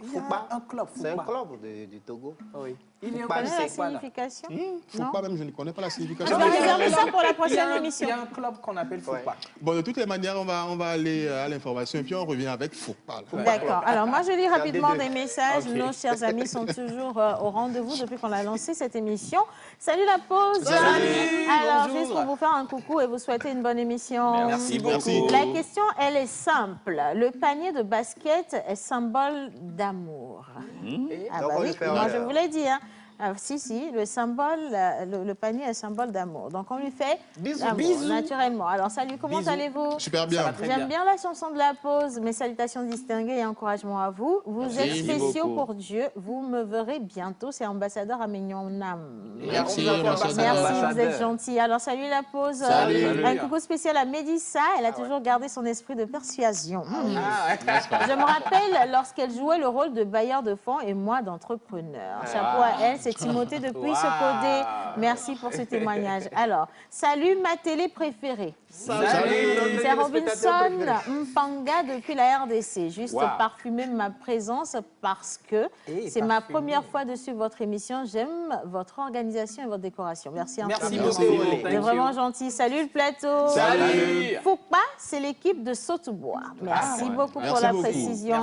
[SPEAKER 3] Il y a un club.
[SPEAKER 7] C'est un club du Togo.
[SPEAKER 3] Oui.
[SPEAKER 2] Il y a la signification?
[SPEAKER 5] Foukba même, je ne connais pas la signification.
[SPEAKER 2] On va réserver ça pour la prochaine émission.
[SPEAKER 3] Il y a un club qu'on appelle Foukba.
[SPEAKER 5] Bon, de toutes les manières, on va aller à l'information et puis on revient avec Foukba.
[SPEAKER 2] D'accord. Alors, moi, je lis rapidement des messages. Nos chers amis sont toujours au rendez-vous depuis qu'on a lancé cette émission. Salut la pause.
[SPEAKER 3] Salut.
[SPEAKER 2] Alors,
[SPEAKER 3] bonjour.
[SPEAKER 2] juste pour vous faire un coucou et vous souhaiter une bonne émission.
[SPEAKER 3] Merci beaucoup.
[SPEAKER 2] La question, elle est simple. Le panier de basket est symbole d'amour. Ah bah oui, moi je vous l'ai dit. Hein. Si, le symbole, le panier est symbole d'amour. Donc on lui fait bisous, naturellement. Alors salut, comment allez-vous?
[SPEAKER 5] Super bien.
[SPEAKER 2] J'aime bien la chanson de la pause. Mes salutations distinguées et encouragements à vous. Vous êtes spéciaux pour Dieu. Vous me verrez bientôt. C'est ambassadeur à Mignonam.
[SPEAKER 5] Merci,
[SPEAKER 2] vous êtes gentil. Alors salut la pause.
[SPEAKER 5] Salut.
[SPEAKER 2] Un coucou spécial à Mélissa. Elle a toujours gardé son esprit de persuasion. Je me rappelle lorsqu'elle jouait le rôle de bailleur de fonds et moi d'entrepreneur. Chapeau à elle, c'est Timothée depuis Socodé. Merci pour ce témoignage. Alors, salut ma télé préférée.
[SPEAKER 5] Salut.
[SPEAKER 2] C'est Robinson Mpanga depuis la RDC. Juste parfumer ma présence parce que c'est ma première fois de suivre votre émission. J'aime votre organisation et votre décoration. Merci infiniment. C'est vraiment gentil. Salut le plateau.
[SPEAKER 3] Salut.
[SPEAKER 2] Foukba, c'est l'équipe de Sautoubois. Merci beaucoup pour la précision.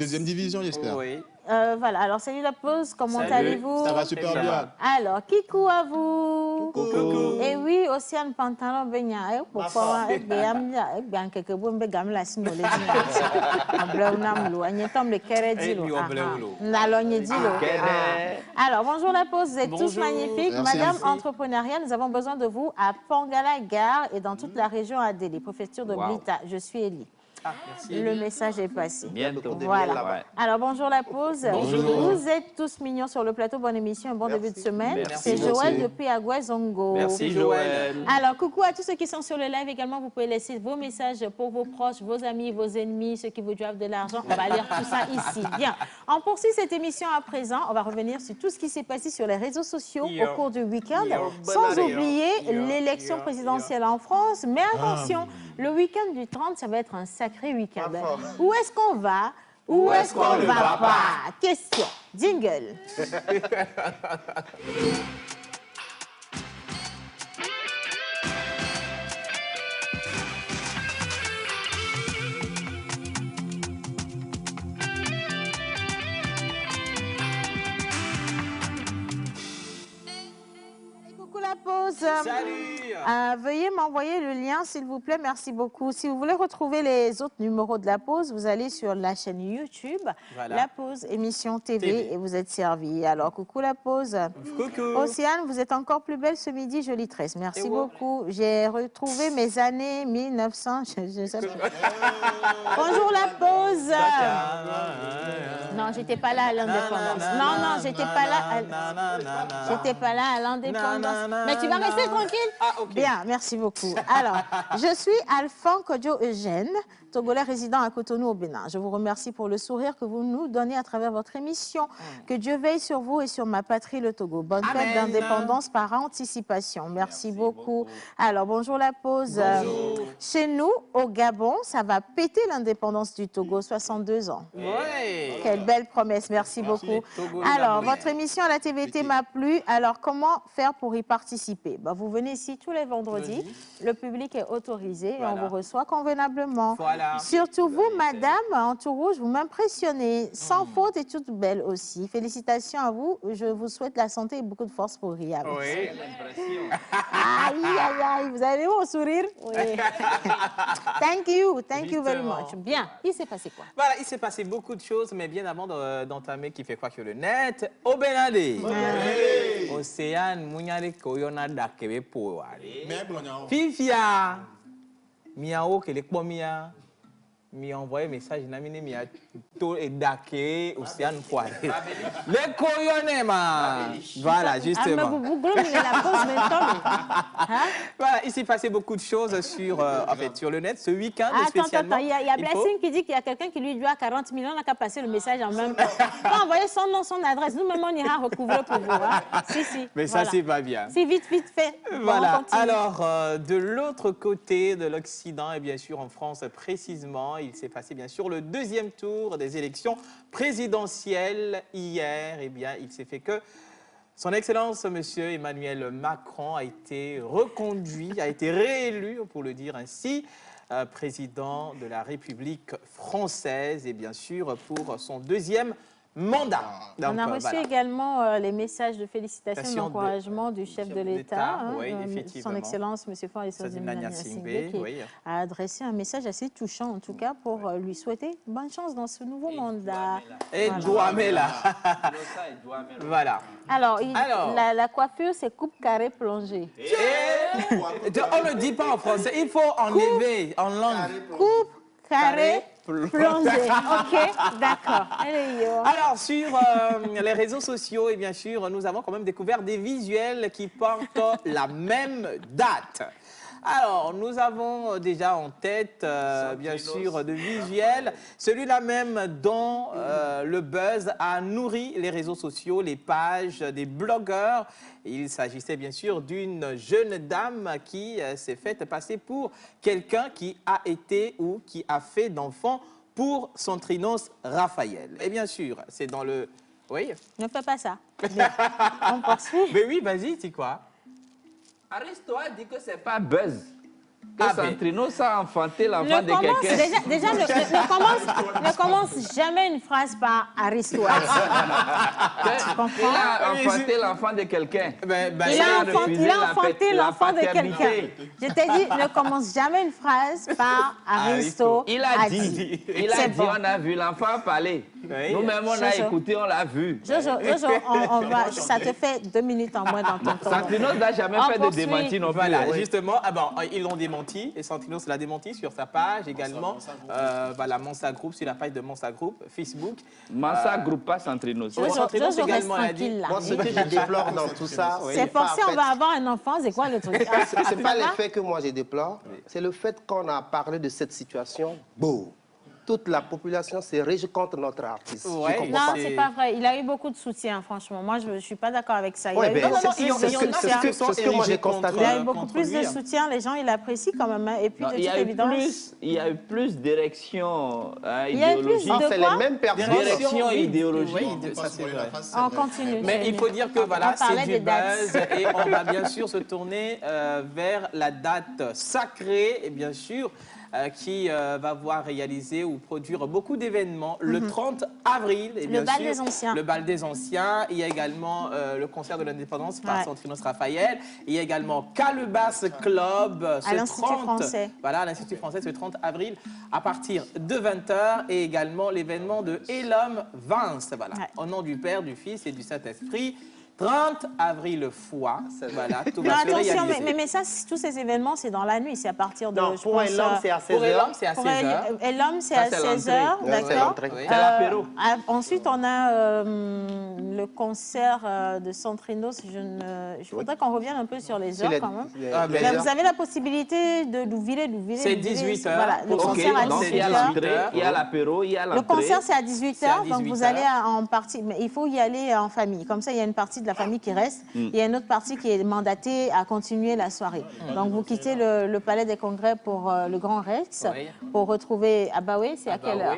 [SPEAKER 5] Deuxième division, j'espère.
[SPEAKER 3] Oui.
[SPEAKER 2] Voilà, alors salut la pause, comment allez-vous?
[SPEAKER 5] Ça va super bien.
[SPEAKER 2] Alors, kikou à vous.
[SPEAKER 3] Coucou.
[SPEAKER 2] Et oui, Océane Pantalon Benya, pourquoi bien quelque bon begam la signole dit. Ablaunamlo, agnetom le keredilo. Nalonyedilo. Alors, bonjour la pause, vous êtes tous magnifiques. Madame entrepreneuriale, nous avons besoin de vous à Pangala Gare et dans toute la région Adélie, préfecture de Blita. Je suis Elie.
[SPEAKER 3] Merci.
[SPEAKER 2] Le message est passé.
[SPEAKER 4] Bientôt.
[SPEAKER 2] Voilà. Alors, bonjour la pause.
[SPEAKER 3] Bonjour.
[SPEAKER 2] Vous êtes tous mignons sur le plateau. Bonne émission, un bon début de semaine.
[SPEAKER 3] Merci.
[SPEAKER 2] C'est Joël depuis Aguazongo.
[SPEAKER 3] Merci Joël.
[SPEAKER 2] Alors, coucou à tous ceux qui sont sur le live également. Vous pouvez laisser vos messages pour vos proches, vos amis, vos ennemis, ceux qui vous doivent de l'argent. On va lire tout ça ici. Bien. On poursuit cette émission à présent. On va revenir sur tout ce qui s'est passé sur les réseaux sociaux au cours du week-end. Sans oublier l'élection présidentielle en France. Mais attention, le week-end du 30, ça va être un sacré week-end. Où est-ce qu'on va? Où est-ce qu'on ne va pas? Question. Jingle. Coucou la pause.
[SPEAKER 3] Salut.
[SPEAKER 2] Veuillez m'envoyer le lien, s'il vous plaît. Merci beaucoup. Si vous voulez retrouver les autres numéros de la pause, vous allez sur la chaîne YouTube, La Pause, émission TV, et vous êtes servi. Alors, coucou la pause.
[SPEAKER 3] Coucou.
[SPEAKER 2] Océane, vous êtes encore plus belle ce midi, jolie tresse. Merci beaucoup. J'ai retrouvé mes années 1900. Bonjour la pause. Non, j'étais pas là à l'indépendance. Non, j'étais pas là. J'étais pas là à l'indépendance. Mais tu vas rester tranquille?
[SPEAKER 3] Ah, ok.
[SPEAKER 2] Bien, merci beaucoup. Alors, je suis Alphonse Kodjo Eugène. Togolais résidant à Cotonou au Bénin. Je vous remercie pour le sourire que vous nous donnez à travers votre émission. Que Dieu veille sur vous et sur ma patrie, le Togo. Bonne fête d'indépendance par anticipation. Merci beaucoup. Alors, bonjour la pause. Chez nous, au Gabon, ça va péter l'indépendance du Togo, 62 ans.
[SPEAKER 3] Ouais.
[SPEAKER 2] Quelle belle promesse, merci beaucoup. Alors, votre émission à la TVT m'a plu. Alors, comment faire pour y participer? Vous venez ici tous les vendredis. Le public est autorisé et on vous reçoit convenablement.
[SPEAKER 3] Voilà.
[SPEAKER 2] Surtout vous, madame, en tout rouge, vous m'impressionnez. Sans faute et toute belle aussi. Félicitations à vous. Je vous souhaite la santé et beaucoup de force pour Ria.
[SPEAKER 3] Oui.
[SPEAKER 2] Aïe, aïe, aïe. Vous avez vu mon sourire? Oui. Thank you very much. Bien. Il s'est passé quoi?
[SPEAKER 3] Voilà, il s'est passé beaucoup de choses, mais bien avant d'entamer qui fait quoi que le net, au Benade. Océane, Mouniale, Koyona, Dakebe, Pouare. Fifia, Miao, que les Pomia, mi envoyé message, namine, mi a tout et Dake, Océane, Pouare. Les Koyone, voilà, justement. Voilà, il s'est passé beaucoup de choses sur, en fait, sur le net ce week-end spécialement.
[SPEAKER 2] Attends, il y a Blessing qui dit qu'il y a quelqu'un qui lui doit 40 millions, on n'a qu'à passer le message en même temps. On envoyer son nom, son adresse, nous-mêmes on ira recouvrir pour vous. Hein. Si.
[SPEAKER 3] Mais voilà. Ça, c'est pas bien.
[SPEAKER 2] C'est vite fait.
[SPEAKER 3] Voilà. Bon, alors, de l'autre côté de l'Occident, et bien sûr en France précisément, il s'est passé bien sûr le deuxième tour des élections présidentielles hier. Eh bien, il s'est fait que Son Excellence, Monsieur Emmanuel Macron, a été reconduit, a été réélu, pour le dire ainsi, président de la République française et bien sûr pour son deuxième mandat. Donc,
[SPEAKER 2] on a reçu également les messages de félicitations et d'encouragement du chef de l'État, Son Excellence, M. Faure Singbe, qui a adressé un message assez touchant, en tout cas, pour lui souhaiter bonne chance dans ce nouveau mandat.
[SPEAKER 3] Et Douamela. Voilà.
[SPEAKER 2] Alors, la coiffure, c'est coupe carré plongée.
[SPEAKER 3] On ne dit pas en français, il faut enlever en langue.
[SPEAKER 2] Coupe carré plongée. Ok, d'accord.
[SPEAKER 3] Alors, sur les réseaux sociaux, et bien sûr, nous avons quand même découvert des visuels qui portent la même date. Alors, nous avons déjà en tête, bien sûr, de visuels, celui-là même dont le buzz a nourri les réseaux sociaux, les pages des blogueurs. Il s'agissait bien sûr d'une jeune dame qui s'est faite passer pour quelqu'un qui a été ou qui a fait d'enfant pour Santrinos Raphaël. Et bien sûr, c'est dans le... Oui.
[SPEAKER 2] Ne fais pas ça. On poursuit.
[SPEAKER 3] Mais oui, vas-y, c'est quoi?
[SPEAKER 4] Aristo a dit que c'est pas buzz. Que Santrinos a enfanté l'enfant de quelqu'un.
[SPEAKER 2] Déjà, ne commence jamais une phrase par Aristo. Tu comprends?
[SPEAKER 4] Il a enfanté l'enfant de quelqu'un.
[SPEAKER 2] Il a enfanté l'enfant de quelqu'un. Je t'ai dit, ne commence jamais une phrase par Aristo.
[SPEAKER 4] Il a dit, on a vu l'enfant parler. Nous-mêmes, on a écouté, on l'a vu.
[SPEAKER 2] Jojo, ça te fait 2 minutes en moins dans ton temps.
[SPEAKER 4] Santrinos n'a jamais fait de démenti non plus.
[SPEAKER 3] Voilà, justement, ils l'ont démenti et Santrinos l'a démenti sur sa page également. Voilà, Mansa Group, sur la page de Mansa Group, Facebook.
[SPEAKER 4] Mansa Group, pas Santrinos.
[SPEAKER 2] Santrinos également l'a dit.
[SPEAKER 7] Moi, ce que je déplore dans tout ça,
[SPEAKER 2] c'est forcé, on va avoir un enfant, c'est quoi le truc?
[SPEAKER 7] C'est pas l'effet que moi je déplore, c'est le fait qu'on a parlé de cette situation. Bon. Toute la population s'est régie contre notre artiste.
[SPEAKER 2] Ouais, non, c'est pas vrai. Il a eu beaucoup de soutien, franchement. Moi, je ne suis pas d'accord avec ça. Il a eu
[SPEAKER 7] beaucoup plus de soutien. C'est ce que moi j'ai constaté.
[SPEAKER 2] Il a eu beaucoup plus de soutien. Les gens, ils l'apprécient quand même. Et puis, de toute évidence...
[SPEAKER 4] Il y a eu plus d'érections idéologiques.
[SPEAKER 7] C'est les mêmes personnes.
[SPEAKER 4] D'érections idéologiques.
[SPEAKER 2] On continue.
[SPEAKER 3] Mais il faut dire que voilà, c'est du buzz. Et on va bien sûr se tourner vers la date sacrée. Et bien sûr... qui va voir réaliser ou produire beaucoup d'événements le 30 avril. Et bien
[SPEAKER 2] le bal
[SPEAKER 3] sûr,
[SPEAKER 2] des Anciens.
[SPEAKER 3] Le bal des Anciens. Il y a également le concert de l'indépendance par Santrinos Raphaël. Il y a également Calebas Club
[SPEAKER 2] à l'Institut français.
[SPEAKER 3] Voilà, à l'Institut français ce 30 avril à partir de 20h. Et également l'événement de Elom Vance. Voilà, au nom du Père, du Fils et du Saint-Esprit. 30 avril foie. Voilà, tout
[SPEAKER 2] Non,
[SPEAKER 3] va se
[SPEAKER 2] attention,
[SPEAKER 3] réaliser.
[SPEAKER 2] mais ça, tous ces événements, c'est dans la nuit. C'est à partir de.
[SPEAKER 7] Non,
[SPEAKER 2] je
[SPEAKER 7] pour
[SPEAKER 2] pense,
[SPEAKER 7] un homme, c'est à
[SPEAKER 3] Pour
[SPEAKER 7] 16
[SPEAKER 3] l'homme,
[SPEAKER 7] heures.
[SPEAKER 3] c'est à
[SPEAKER 2] pour
[SPEAKER 3] 16 heures.
[SPEAKER 2] et l'homme, c'est
[SPEAKER 4] Ça,
[SPEAKER 2] à
[SPEAKER 4] c'est
[SPEAKER 2] 16
[SPEAKER 4] l'entrée.
[SPEAKER 2] heures,
[SPEAKER 7] Ouais, c'est
[SPEAKER 2] d'accord.
[SPEAKER 7] l'entrée.
[SPEAKER 3] Oui.
[SPEAKER 4] C'est l'apéro.
[SPEAKER 2] Ensuite, on a le concert de Centrinos. Je voudrais qu'on revienne un peu sur les
[SPEAKER 7] Sur
[SPEAKER 2] heures
[SPEAKER 7] les-
[SPEAKER 2] quand même.
[SPEAKER 3] Ah, ben,
[SPEAKER 2] Mais vous avez la possibilité de nous virer.
[SPEAKER 3] C'est 18 heures.
[SPEAKER 2] Voilà, le
[SPEAKER 3] Ok,
[SPEAKER 2] concert à
[SPEAKER 3] donc
[SPEAKER 4] Donc, il y a
[SPEAKER 2] 18 heures.
[SPEAKER 4] l'entrée, il y a l'apéro, il y a
[SPEAKER 2] Le
[SPEAKER 4] l'entrée.
[SPEAKER 2] concert, c'est à 18
[SPEAKER 3] C'est à
[SPEAKER 2] h, donc
[SPEAKER 3] 18
[SPEAKER 2] vous
[SPEAKER 3] heures.
[SPEAKER 2] allez en partie, mais il faut y aller en famille. Comme ça, il y a une partie de la famille qui reste, il y a une autre partie qui est mandatée à continuer la soirée. Donc, vous quittez le Palais des Congrès pour le Grand Rex,
[SPEAKER 3] Oui.
[SPEAKER 2] pour retrouver Abaoué, c'est à quelle heure?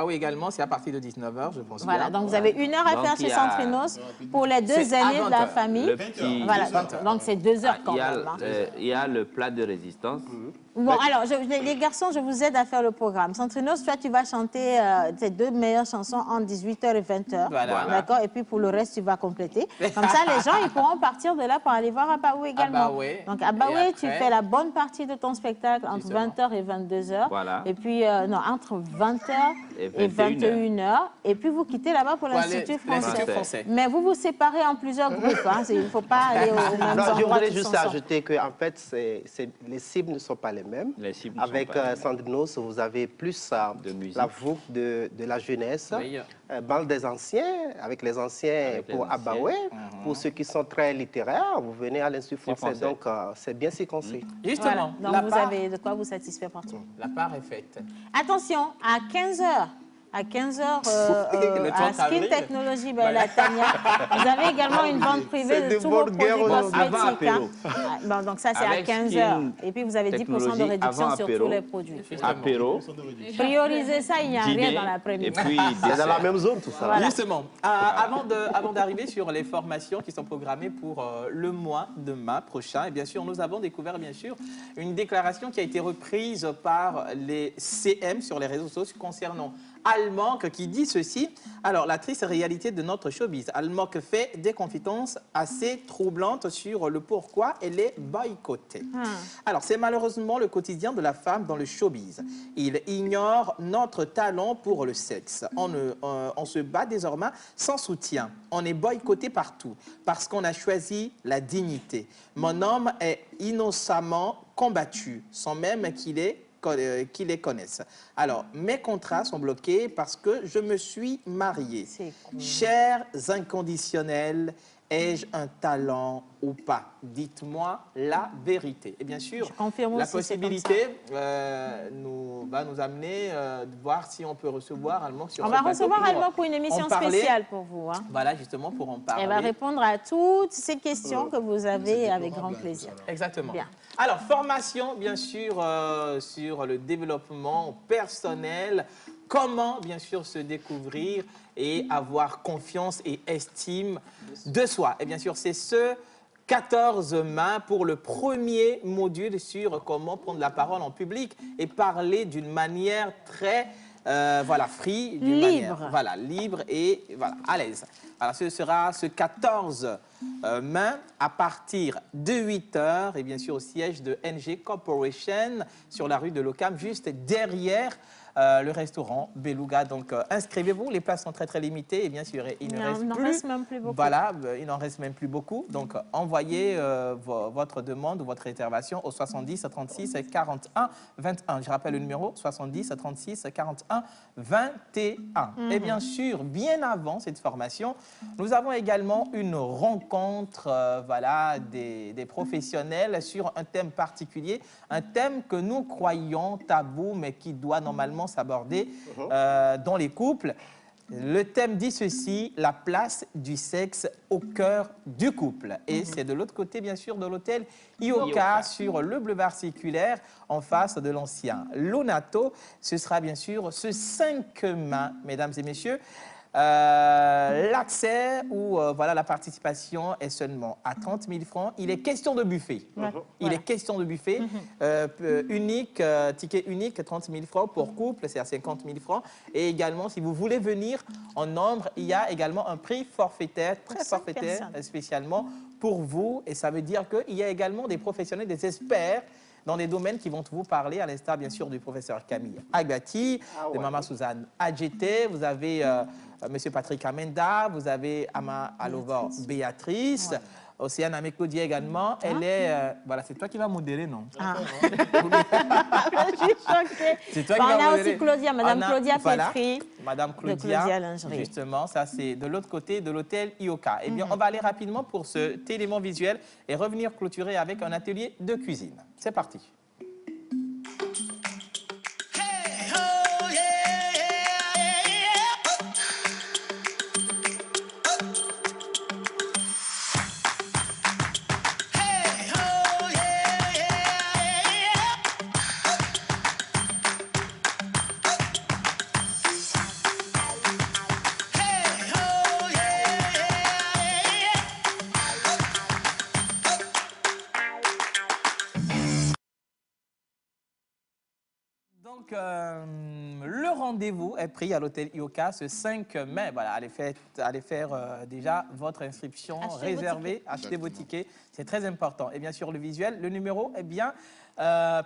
[SPEAKER 3] Oui, également, c'est à partir de 19 h, je pense.
[SPEAKER 2] Voilà,
[SPEAKER 3] bien.
[SPEAKER 2] donc vous avez 1 heure à
[SPEAKER 4] Donc,
[SPEAKER 2] faire
[SPEAKER 4] il
[SPEAKER 2] chez
[SPEAKER 4] y a-
[SPEAKER 2] Centrinos pour les 2
[SPEAKER 3] C'est à
[SPEAKER 2] aînés de
[SPEAKER 3] 20
[SPEAKER 2] la
[SPEAKER 3] heures.
[SPEAKER 2] famille.
[SPEAKER 4] Le petit...
[SPEAKER 2] Voilà, donc c'est 2 heures quand
[SPEAKER 4] il y a,
[SPEAKER 2] même. hein.
[SPEAKER 4] il y a le plat de résistance.
[SPEAKER 2] Bon, alors, les garçons, je vous aide à faire le programme. Centrinos, toi, tu vas chanter tes 2 meilleures chansons entre 18 h et 20 h.
[SPEAKER 3] Voilà.
[SPEAKER 2] D'accord? Et puis, pour le reste, tu vas compléter. Comme ça, les gens, ils pourront partir de là pour aller voir Abaoué également.
[SPEAKER 3] Abaoué.
[SPEAKER 2] Donc,
[SPEAKER 3] Et
[SPEAKER 2] Abaoué, tu
[SPEAKER 3] après?
[SPEAKER 2] fais la bonne partie de ton spectacle entre 20 h et 22 h.
[SPEAKER 4] Voilà.
[SPEAKER 2] Et puis, non, entre 20 h et 21
[SPEAKER 4] 21
[SPEAKER 2] h. Et puis, vous quittez là-bas pour
[SPEAKER 3] Pour aller-
[SPEAKER 2] l'Institut
[SPEAKER 3] l'Institut
[SPEAKER 2] français.
[SPEAKER 3] français.
[SPEAKER 2] Mais vous vous séparez en plusieurs groupes. Hein. Il ne faut pas aller aux mêmes
[SPEAKER 7] Non, je
[SPEAKER 2] endroits
[SPEAKER 7] voudrais
[SPEAKER 2] tous
[SPEAKER 7] juste
[SPEAKER 2] ensemble.
[SPEAKER 7] ajouter que en fait, les cibles ne sont pas les mêmes.
[SPEAKER 4] Les cibles ne
[SPEAKER 7] Avec
[SPEAKER 4] sont pas les mêmes.
[SPEAKER 7] Sandrinos, vous avez plus
[SPEAKER 4] De musique.
[SPEAKER 7] la voûte de la jeunesse,
[SPEAKER 3] Oui.
[SPEAKER 7] bal des anciens, avec les anciens
[SPEAKER 4] Avec les
[SPEAKER 7] pour
[SPEAKER 4] anciens.
[SPEAKER 7] Abaoué. Pour ceux qui sont très littéraires, vous venez à l'Institut français.
[SPEAKER 4] français.
[SPEAKER 7] Donc, c'est bien séquencé.
[SPEAKER 3] Justement,
[SPEAKER 2] Voilà.
[SPEAKER 3] la,
[SPEAKER 2] Donc, vous
[SPEAKER 3] part,
[SPEAKER 2] avez de quoi vous satisfaire partout.
[SPEAKER 3] la part est faite.
[SPEAKER 2] Attention, à 15 h. À 15 h,
[SPEAKER 3] Le
[SPEAKER 2] à
[SPEAKER 3] 30 avril.
[SPEAKER 2] Skin Technology, la Tania, vous avez également une vente privée
[SPEAKER 7] C'est
[SPEAKER 2] de
[SPEAKER 7] de
[SPEAKER 2] tous vos
[SPEAKER 7] bonne guerre
[SPEAKER 2] produits
[SPEAKER 7] aujourd'hui.
[SPEAKER 4] Avant
[SPEAKER 2] cosmétiques.
[SPEAKER 4] apéro.
[SPEAKER 2] Bon, donc ça, c'est à
[SPEAKER 4] Avec
[SPEAKER 2] 15
[SPEAKER 4] Skin
[SPEAKER 2] h. Et puis, vous avez 10% de
[SPEAKER 4] Technology
[SPEAKER 2] réduction
[SPEAKER 4] avant
[SPEAKER 2] sur
[SPEAKER 4] apéro.
[SPEAKER 2] tous les produits.
[SPEAKER 4] Apéro,
[SPEAKER 2] Priorisez ça, il n'y a rien
[SPEAKER 4] dîner,
[SPEAKER 2] dans
[SPEAKER 4] et
[SPEAKER 2] l'après-midi.
[SPEAKER 4] puis
[SPEAKER 7] C'est dans la
[SPEAKER 4] dessert.
[SPEAKER 7] même zone, tout ça.
[SPEAKER 2] Voilà.
[SPEAKER 3] Justement, avant d'arriver sur les formations qui sont programmées pour le mois de mai prochain, et bien sûr, nous avons découvert, bien sûr, une déclaration qui a été reprise par les CM sur les réseaux sociaux concernant Almanque qui dit ceci. Alors, la triste réalité de notre showbiz. Almanque fait des confidences assez troublantes sur le pourquoi elle est boycottée. Alors, c'est malheureusement le quotidien de la femme dans le showbiz. Il ignore notre talent pour le sexe. On se bat désormais sans soutien. On est boycotté partout parce qu'on a choisi la dignité. Mon homme est innocemment combattu sans même qu'il les connaisse. Alors, mes contrats sont bloqués parce que je me suis mariée.
[SPEAKER 2] C'est cool.
[SPEAKER 3] Chers inconditionnels, ai-je un talent ou pas? Dites-moi la vérité. Et bien sûr,
[SPEAKER 2] Je confirme
[SPEAKER 3] la
[SPEAKER 2] aussi, c'est
[SPEAKER 3] possibilité va nous amener de voir si on peut recevoir Almanque sur
[SPEAKER 2] On
[SPEAKER 3] ce
[SPEAKER 2] va
[SPEAKER 3] plateau
[SPEAKER 2] recevoir
[SPEAKER 3] pour
[SPEAKER 2] Almanque pour une émission
[SPEAKER 3] en parler.
[SPEAKER 2] spéciale pour vous. Hein.
[SPEAKER 3] Voilà, justement, pour en parler.
[SPEAKER 2] Elle va répondre à toutes ces questions que vous avez avec grand plaisir.
[SPEAKER 3] Exactement.
[SPEAKER 2] Bien.
[SPEAKER 3] Alors, formation, bien sûr, sur le développement personnel. Comment, bien sûr, se découvrir et avoir confiance et estime de soi. Et bien sûr, c'est ce 14 mai pour le premier module sur comment prendre la parole en public et parler d'une manière très free, d'une
[SPEAKER 2] Libre.
[SPEAKER 3] manière, voilà, libre et voilà, à l'aise. Alors, ce sera ce 14 mai à partir de 8 h et bien sûr au siège de NG Corporation sur la rue de l'Ocam, juste derrière le restaurant Beluga. Donc, inscrivez-vous. Les places sont très, très limitées. Et bien sûr, il ne reste
[SPEAKER 2] même plus beaucoup.
[SPEAKER 3] Voilà, il n'en reste même plus beaucoup. Donc, envoyez votre demande ou votre réservation au 70 36 41 21. Je rappelle le numéro 70 36 41 21. Et bien sûr, bien avant cette formation, nous avons également une rencontre des professionnels sur un thème particulier, un thème que nous croyons tabou, mais qui doit normalement s'aborder dans les couples. Le thème dit ceci, la place du sexe au cœur du couple. Et c'est de l'autre côté, bien sûr, de l'hôtel Ioka, sur le boulevard circulaire, en face de l'ancien Lonato. Ce sera bien sûr ce 5 mai, mesdames et messieurs. L'accès ou la participation est seulement à 30 000 francs. Il est question de buffet. Il est question de buffet unique, ticket unique, 30 000 francs pour couple, c'est à 50 000 francs. Et également, si vous voulez venir en nombre, il y a également un prix forfaitaire, très forfaitaire, spécialement pour vous. Et ça veut dire qu'il y a également des professionnels, des experts dans des domaines qui vont vous parler, à l'instar bien sûr du professeur Camille Agati, de Maman Suzanne Adjete, vous avez Monsieur Patrick Amenda, vous avez Ama Alovor Béatrice. Océane Amekodi également, elle est... voilà, c'est toi qui vas modérer, non?
[SPEAKER 2] Je suis choquée.
[SPEAKER 3] C'est toi
[SPEAKER 2] Bah,
[SPEAKER 3] qui
[SPEAKER 2] on
[SPEAKER 3] vas
[SPEAKER 2] a
[SPEAKER 3] modérer.
[SPEAKER 2] aussi Claudia, Madame Claudia
[SPEAKER 3] voilà,
[SPEAKER 2] Petri.
[SPEAKER 3] Madame
[SPEAKER 2] de
[SPEAKER 3] Claudia,
[SPEAKER 2] Claudia Lingerie.
[SPEAKER 3] justement, ça c'est de l'autre côté de l'hôtel Ioka. Eh bien, on va aller rapidement pour cet élément visuel et revenir clôturer avec un atelier de cuisine. C'est parti. Donc, le rendez-vous est pris à l'hôtel Ioka ce 5 mai. Voilà, allez faire déjà votre inscription réservée, achetez vos tickets, c'est très important. Et bien sûr, le visuel, le numéro est bien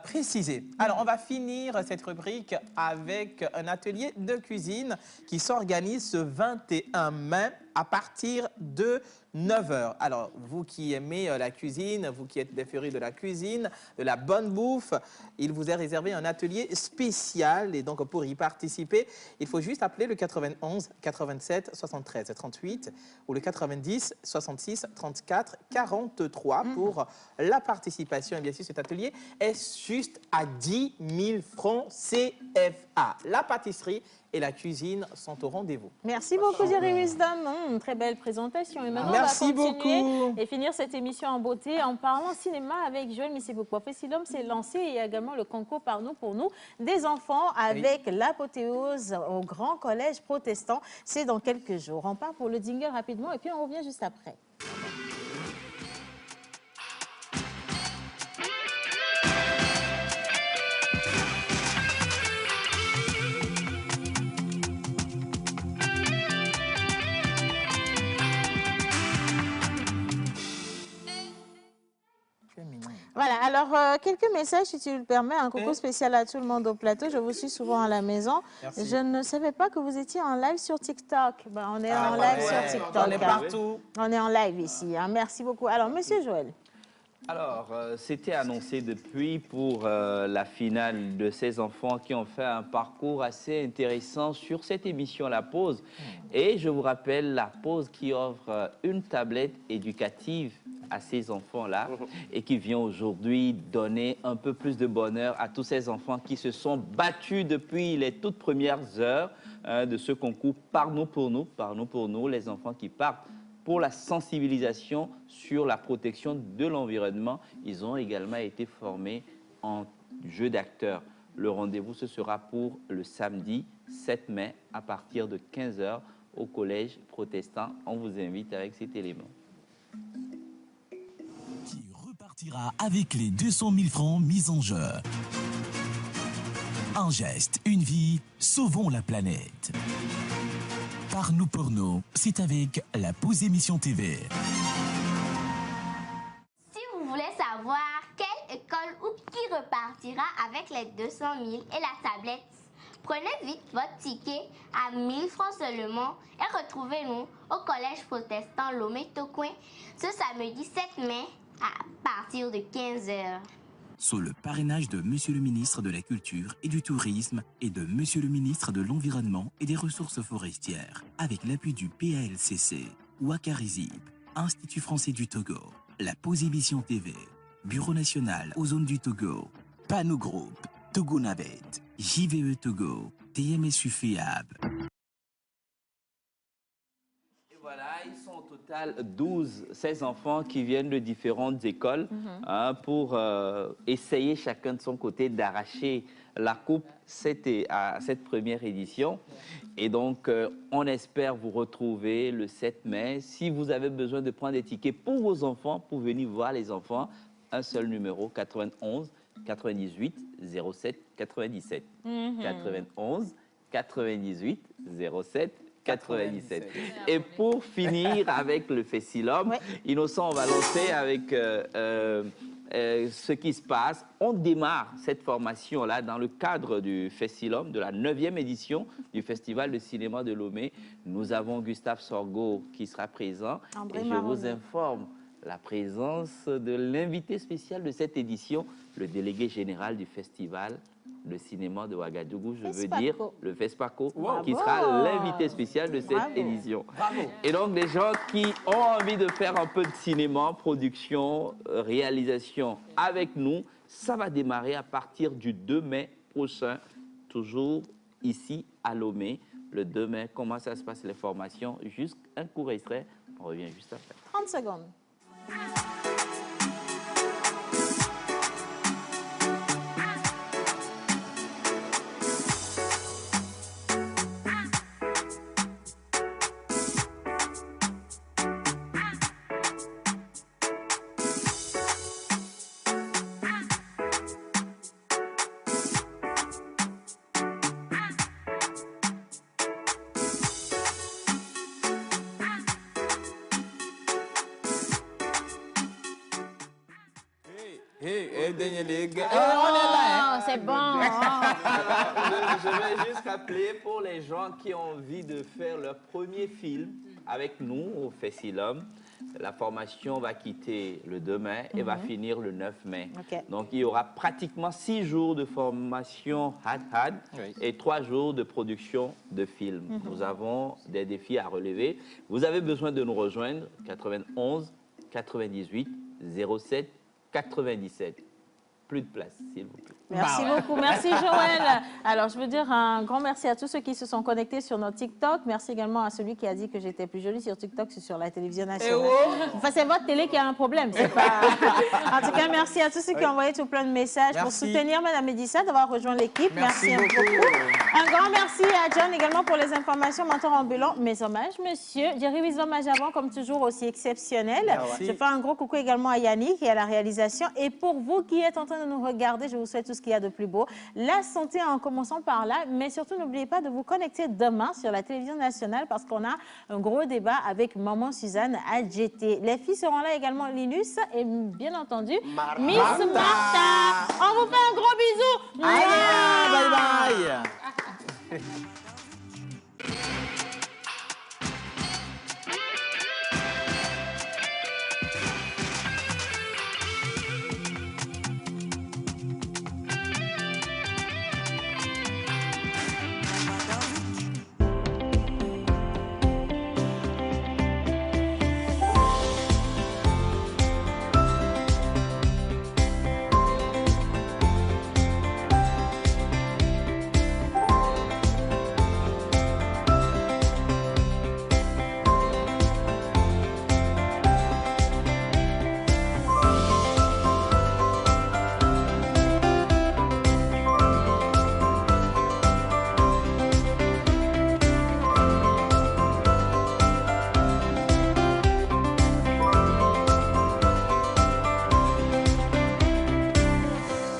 [SPEAKER 3] précisé. Alors, on va finir cette rubrique avec un atelier de cuisine qui s'organise ce 21 mai à partir de 9h. Alors, vous qui aimez la cuisine, vous qui êtes des férus de la cuisine, de la bonne bouffe, il vous est réservé un atelier spécial. Et donc, pour y participer, il faut juste appeler le 91 87 73 38 ou le 90 66 34 43 pour la participation. Et bien sûr, cet atelier est juste à 10 000 francs CFA. La pâtisserie et la cuisine sont au rendez-vous.
[SPEAKER 2] Merci beaucoup, Jerry Wisdom. Très belle présentation. Et maintenant,
[SPEAKER 3] Merci
[SPEAKER 2] on va continuer
[SPEAKER 3] beaucoup.
[SPEAKER 2] et finir cette émission en beauté en parlant cinéma avec Joël Missibouko. Fessilom s'est lancé et il y a également le concours Par nous, pour nous, des enfants avec l'apothéose au Grand Collège Protestant. C'est dans quelques jours. On part pour le jingle rapidement et puis on revient juste après. Voilà, alors quelques messages si tu le permets. Un coucou spécial à tout le monde au plateau. Je vous suis souvent à la maison.
[SPEAKER 3] Merci.
[SPEAKER 2] Je ne savais pas que vous étiez en live sur TikTok. Ben, on est en live sur TikTok.
[SPEAKER 3] On est partout.
[SPEAKER 2] On est en live ici. Hein. Merci beaucoup. Alors, Monsieur Joël.
[SPEAKER 4] Alors, c'était annoncé depuis pour la finale de ces enfants qui ont fait un parcours assez intéressant sur cette émission La Pause. Et je vous rappelle, La Pause qui offre une tablette éducative à ces enfants-là et qui vient aujourd'hui donner un peu plus de bonheur à tous ces enfants qui se sont battus depuis les toutes premières heures de ce concours Par nous, pour nous, les enfants qui partent pour la sensibilisation sur la protection de l'environnement. Ils ont également été formés en jeu d'acteurs. Le rendez-vous, ce sera pour le samedi 7 mai à partir de 15 h au Collège Protestant. On vous invite avec cet élément.
[SPEAKER 12] Qui repartira avec les 200 000 francs mis en jeu. Un geste, une vie, sauvons la planète. Par nous, pour nous, c'est avec la Pause Émission TV.
[SPEAKER 13] Si vous voulez savoir quelle école ou qui repartira avec les 200 000 et la tablette, prenez vite votre ticket à 1000 francs seulement et retrouvez-nous au Collège Protestant Lomé-Tocoin ce samedi 7 mai à partir de 15 h.
[SPEAKER 12] Sous le parrainage de Monsieur le ministre de la Culture et du Tourisme et de Monsieur le ministre de l'Environnement et des Ressources Forestières, avec l'appui du PALCC, Wakarizib, Institut français du Togo, la Pause Émission TV, Bureau national aux zones du Togo, Panou Group, Togo Navet, JVE Togo, TMSU FEAB.
[SPEAKER 4] Voilà, ils sont au total 16 enfants qui viennent de différentes écoles pour essayer chacun de son côté d'arracher la coupe à cette première édition. Et donc, on espère vous retrouver le 7 mai. Si vous avez besoin de prendre des tickets pour vos enfants, pour venir voir les enfants, un seul numéro, 91 98 07 97. 91 98 07 97. Et pour finir avec le Fessilum, Innocent, on va lancer avec ce qui se passe. On démarre cette formation-là dans le cadre du Fessilum, de la 9e édition du Festival de cinéma de Lomé. Nous avons Gustave Sorgho qui sera présent. Et je vous informe la présence de l'invité spécial de cette édition, le délégué général du Festival de cinéma de Ouagadougou, je veux dire le FESPACO, qui sera l'invité spécial de cette édition. Et donc, les gens qui ont envie de faire un peu de cinéma, production, réalisation avec nous, ça va démarrer à partir du 2 mai prochain, toujours ici à Lomé. Le 2 mai, comment ça se passe les formations? Juste un court extrait, on revient juste après.
[SPEAKER 2] 30 secondes.
[SPEAKER 6] C'est bon.
[SPEAKER 4] Je vais juste rappeler pour les gens qui ont envie de faire leur premier film avec nous au Fessilum. La formation va quitter le 2 mai et va finir le 9 mai. Donc, il y aura pratiquement 6 jours de formation had et 3 jours de production de film. Nous avons des défis à relever. Vous avez besoin de nous rejoindre 91 98 07 97. Plus de place, s'il vous plaît.
[SPEAKER 2] Merci beaucoup. Merci, Joël. Alors, je veux dire un grand merci à tous ceux qui se sont connectés sur notre TikTok. Merci également à celui qui a dit que j'étais plus jolie sur TikTok que sur la télévision nationale. Enfin, c'est votre télé qui a un problème. Pas... En tout cas, merci à tous ceux qui ont envoyé tout plein de messages pour soutenir Mme Médissa, d'avoir rejoint l'équipe. Merci beaucoup. Un grand merci à John également pour les informations, mentor ambulant. Mes hommages, monsieur. Jerry les hommages avant, comme toujours, aussi exceptionnel. Je fais un gros coucou également à Yannick et à la réalisation. Et pour vous qui êtes en train de nous regarder, je vous souhaite tout ce qu'il y a de plus beau. La santé en commençant par là, mais surtout n'oubliez pas de vous connecter demain sur la télévision nationale parce qu'on a un gros débat avec Maman Suzanne AGT. Les filles seront là également, Linus et bien entendu Miss Martha. On vous fait un gros bisou.
[SPEAKER 3] Allez, bye bye.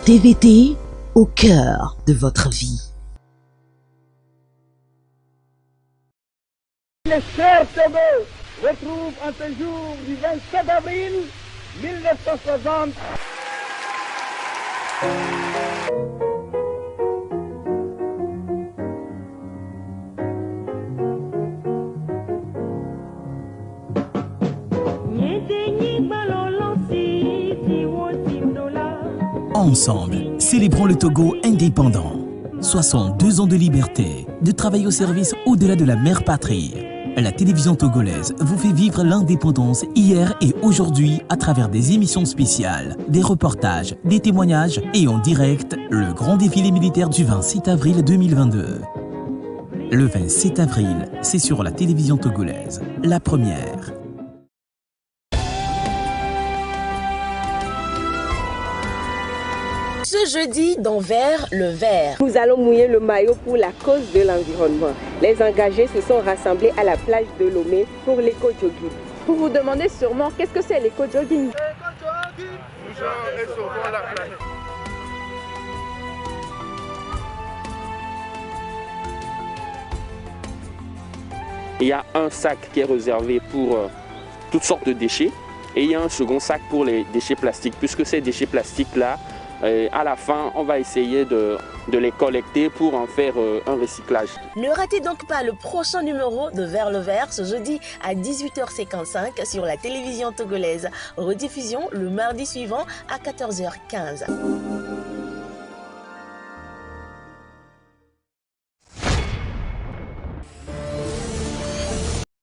[SPEAKER 14] TVT au cœur de votre vie.
[SPEAKER 11] Les chers Togo retrouvent en ce jour du 27 avril 1960.
[SPEAKER 12] Ensemble, célébrons le Togo indépendant. 62 ans de liberté, de travail au service au-delà de la mère patrie. La télévision togolaise vous fait vivre l'indépendance hier et aujourd'hui à travers des émissions spéciales, des reportages, des témoignages et en direct, le grand défilé militaire du 27 avril 2022. Le 27 avril, c'est sur la télévision togolaise, la première.
[SPEAKER 15] Ce jeudi, dans Vers le Vert,
[SPEAKER 16] nous allons mouiller le maillot pour la cause de l'environnement. Les engagés se sont rassemblés à la plage de Lomé pour l'éco-jogging.
[SPEAKER 17] Vous vous demandez sûrement qu'est-ce que c'est l'éco-jogging?
[SPEAKER 11] Bougeons et sauvons la planète.
[SPEAKER 18] il y a un sac qui est réservé pour toutes sortes de déchets et il y a un second sac pour les déchets plastiques, puisque ces déchets plastiques-là, à la fin, on va essayer de les collecter pour en faire un recyclage.
[SPEAKER 15] Ne ratez donc pas le prochain numéro de Vers le Vert ce jeudi à 18h55 sur la télévision togolaise. Rediffusion le mardi suivant à 14h15.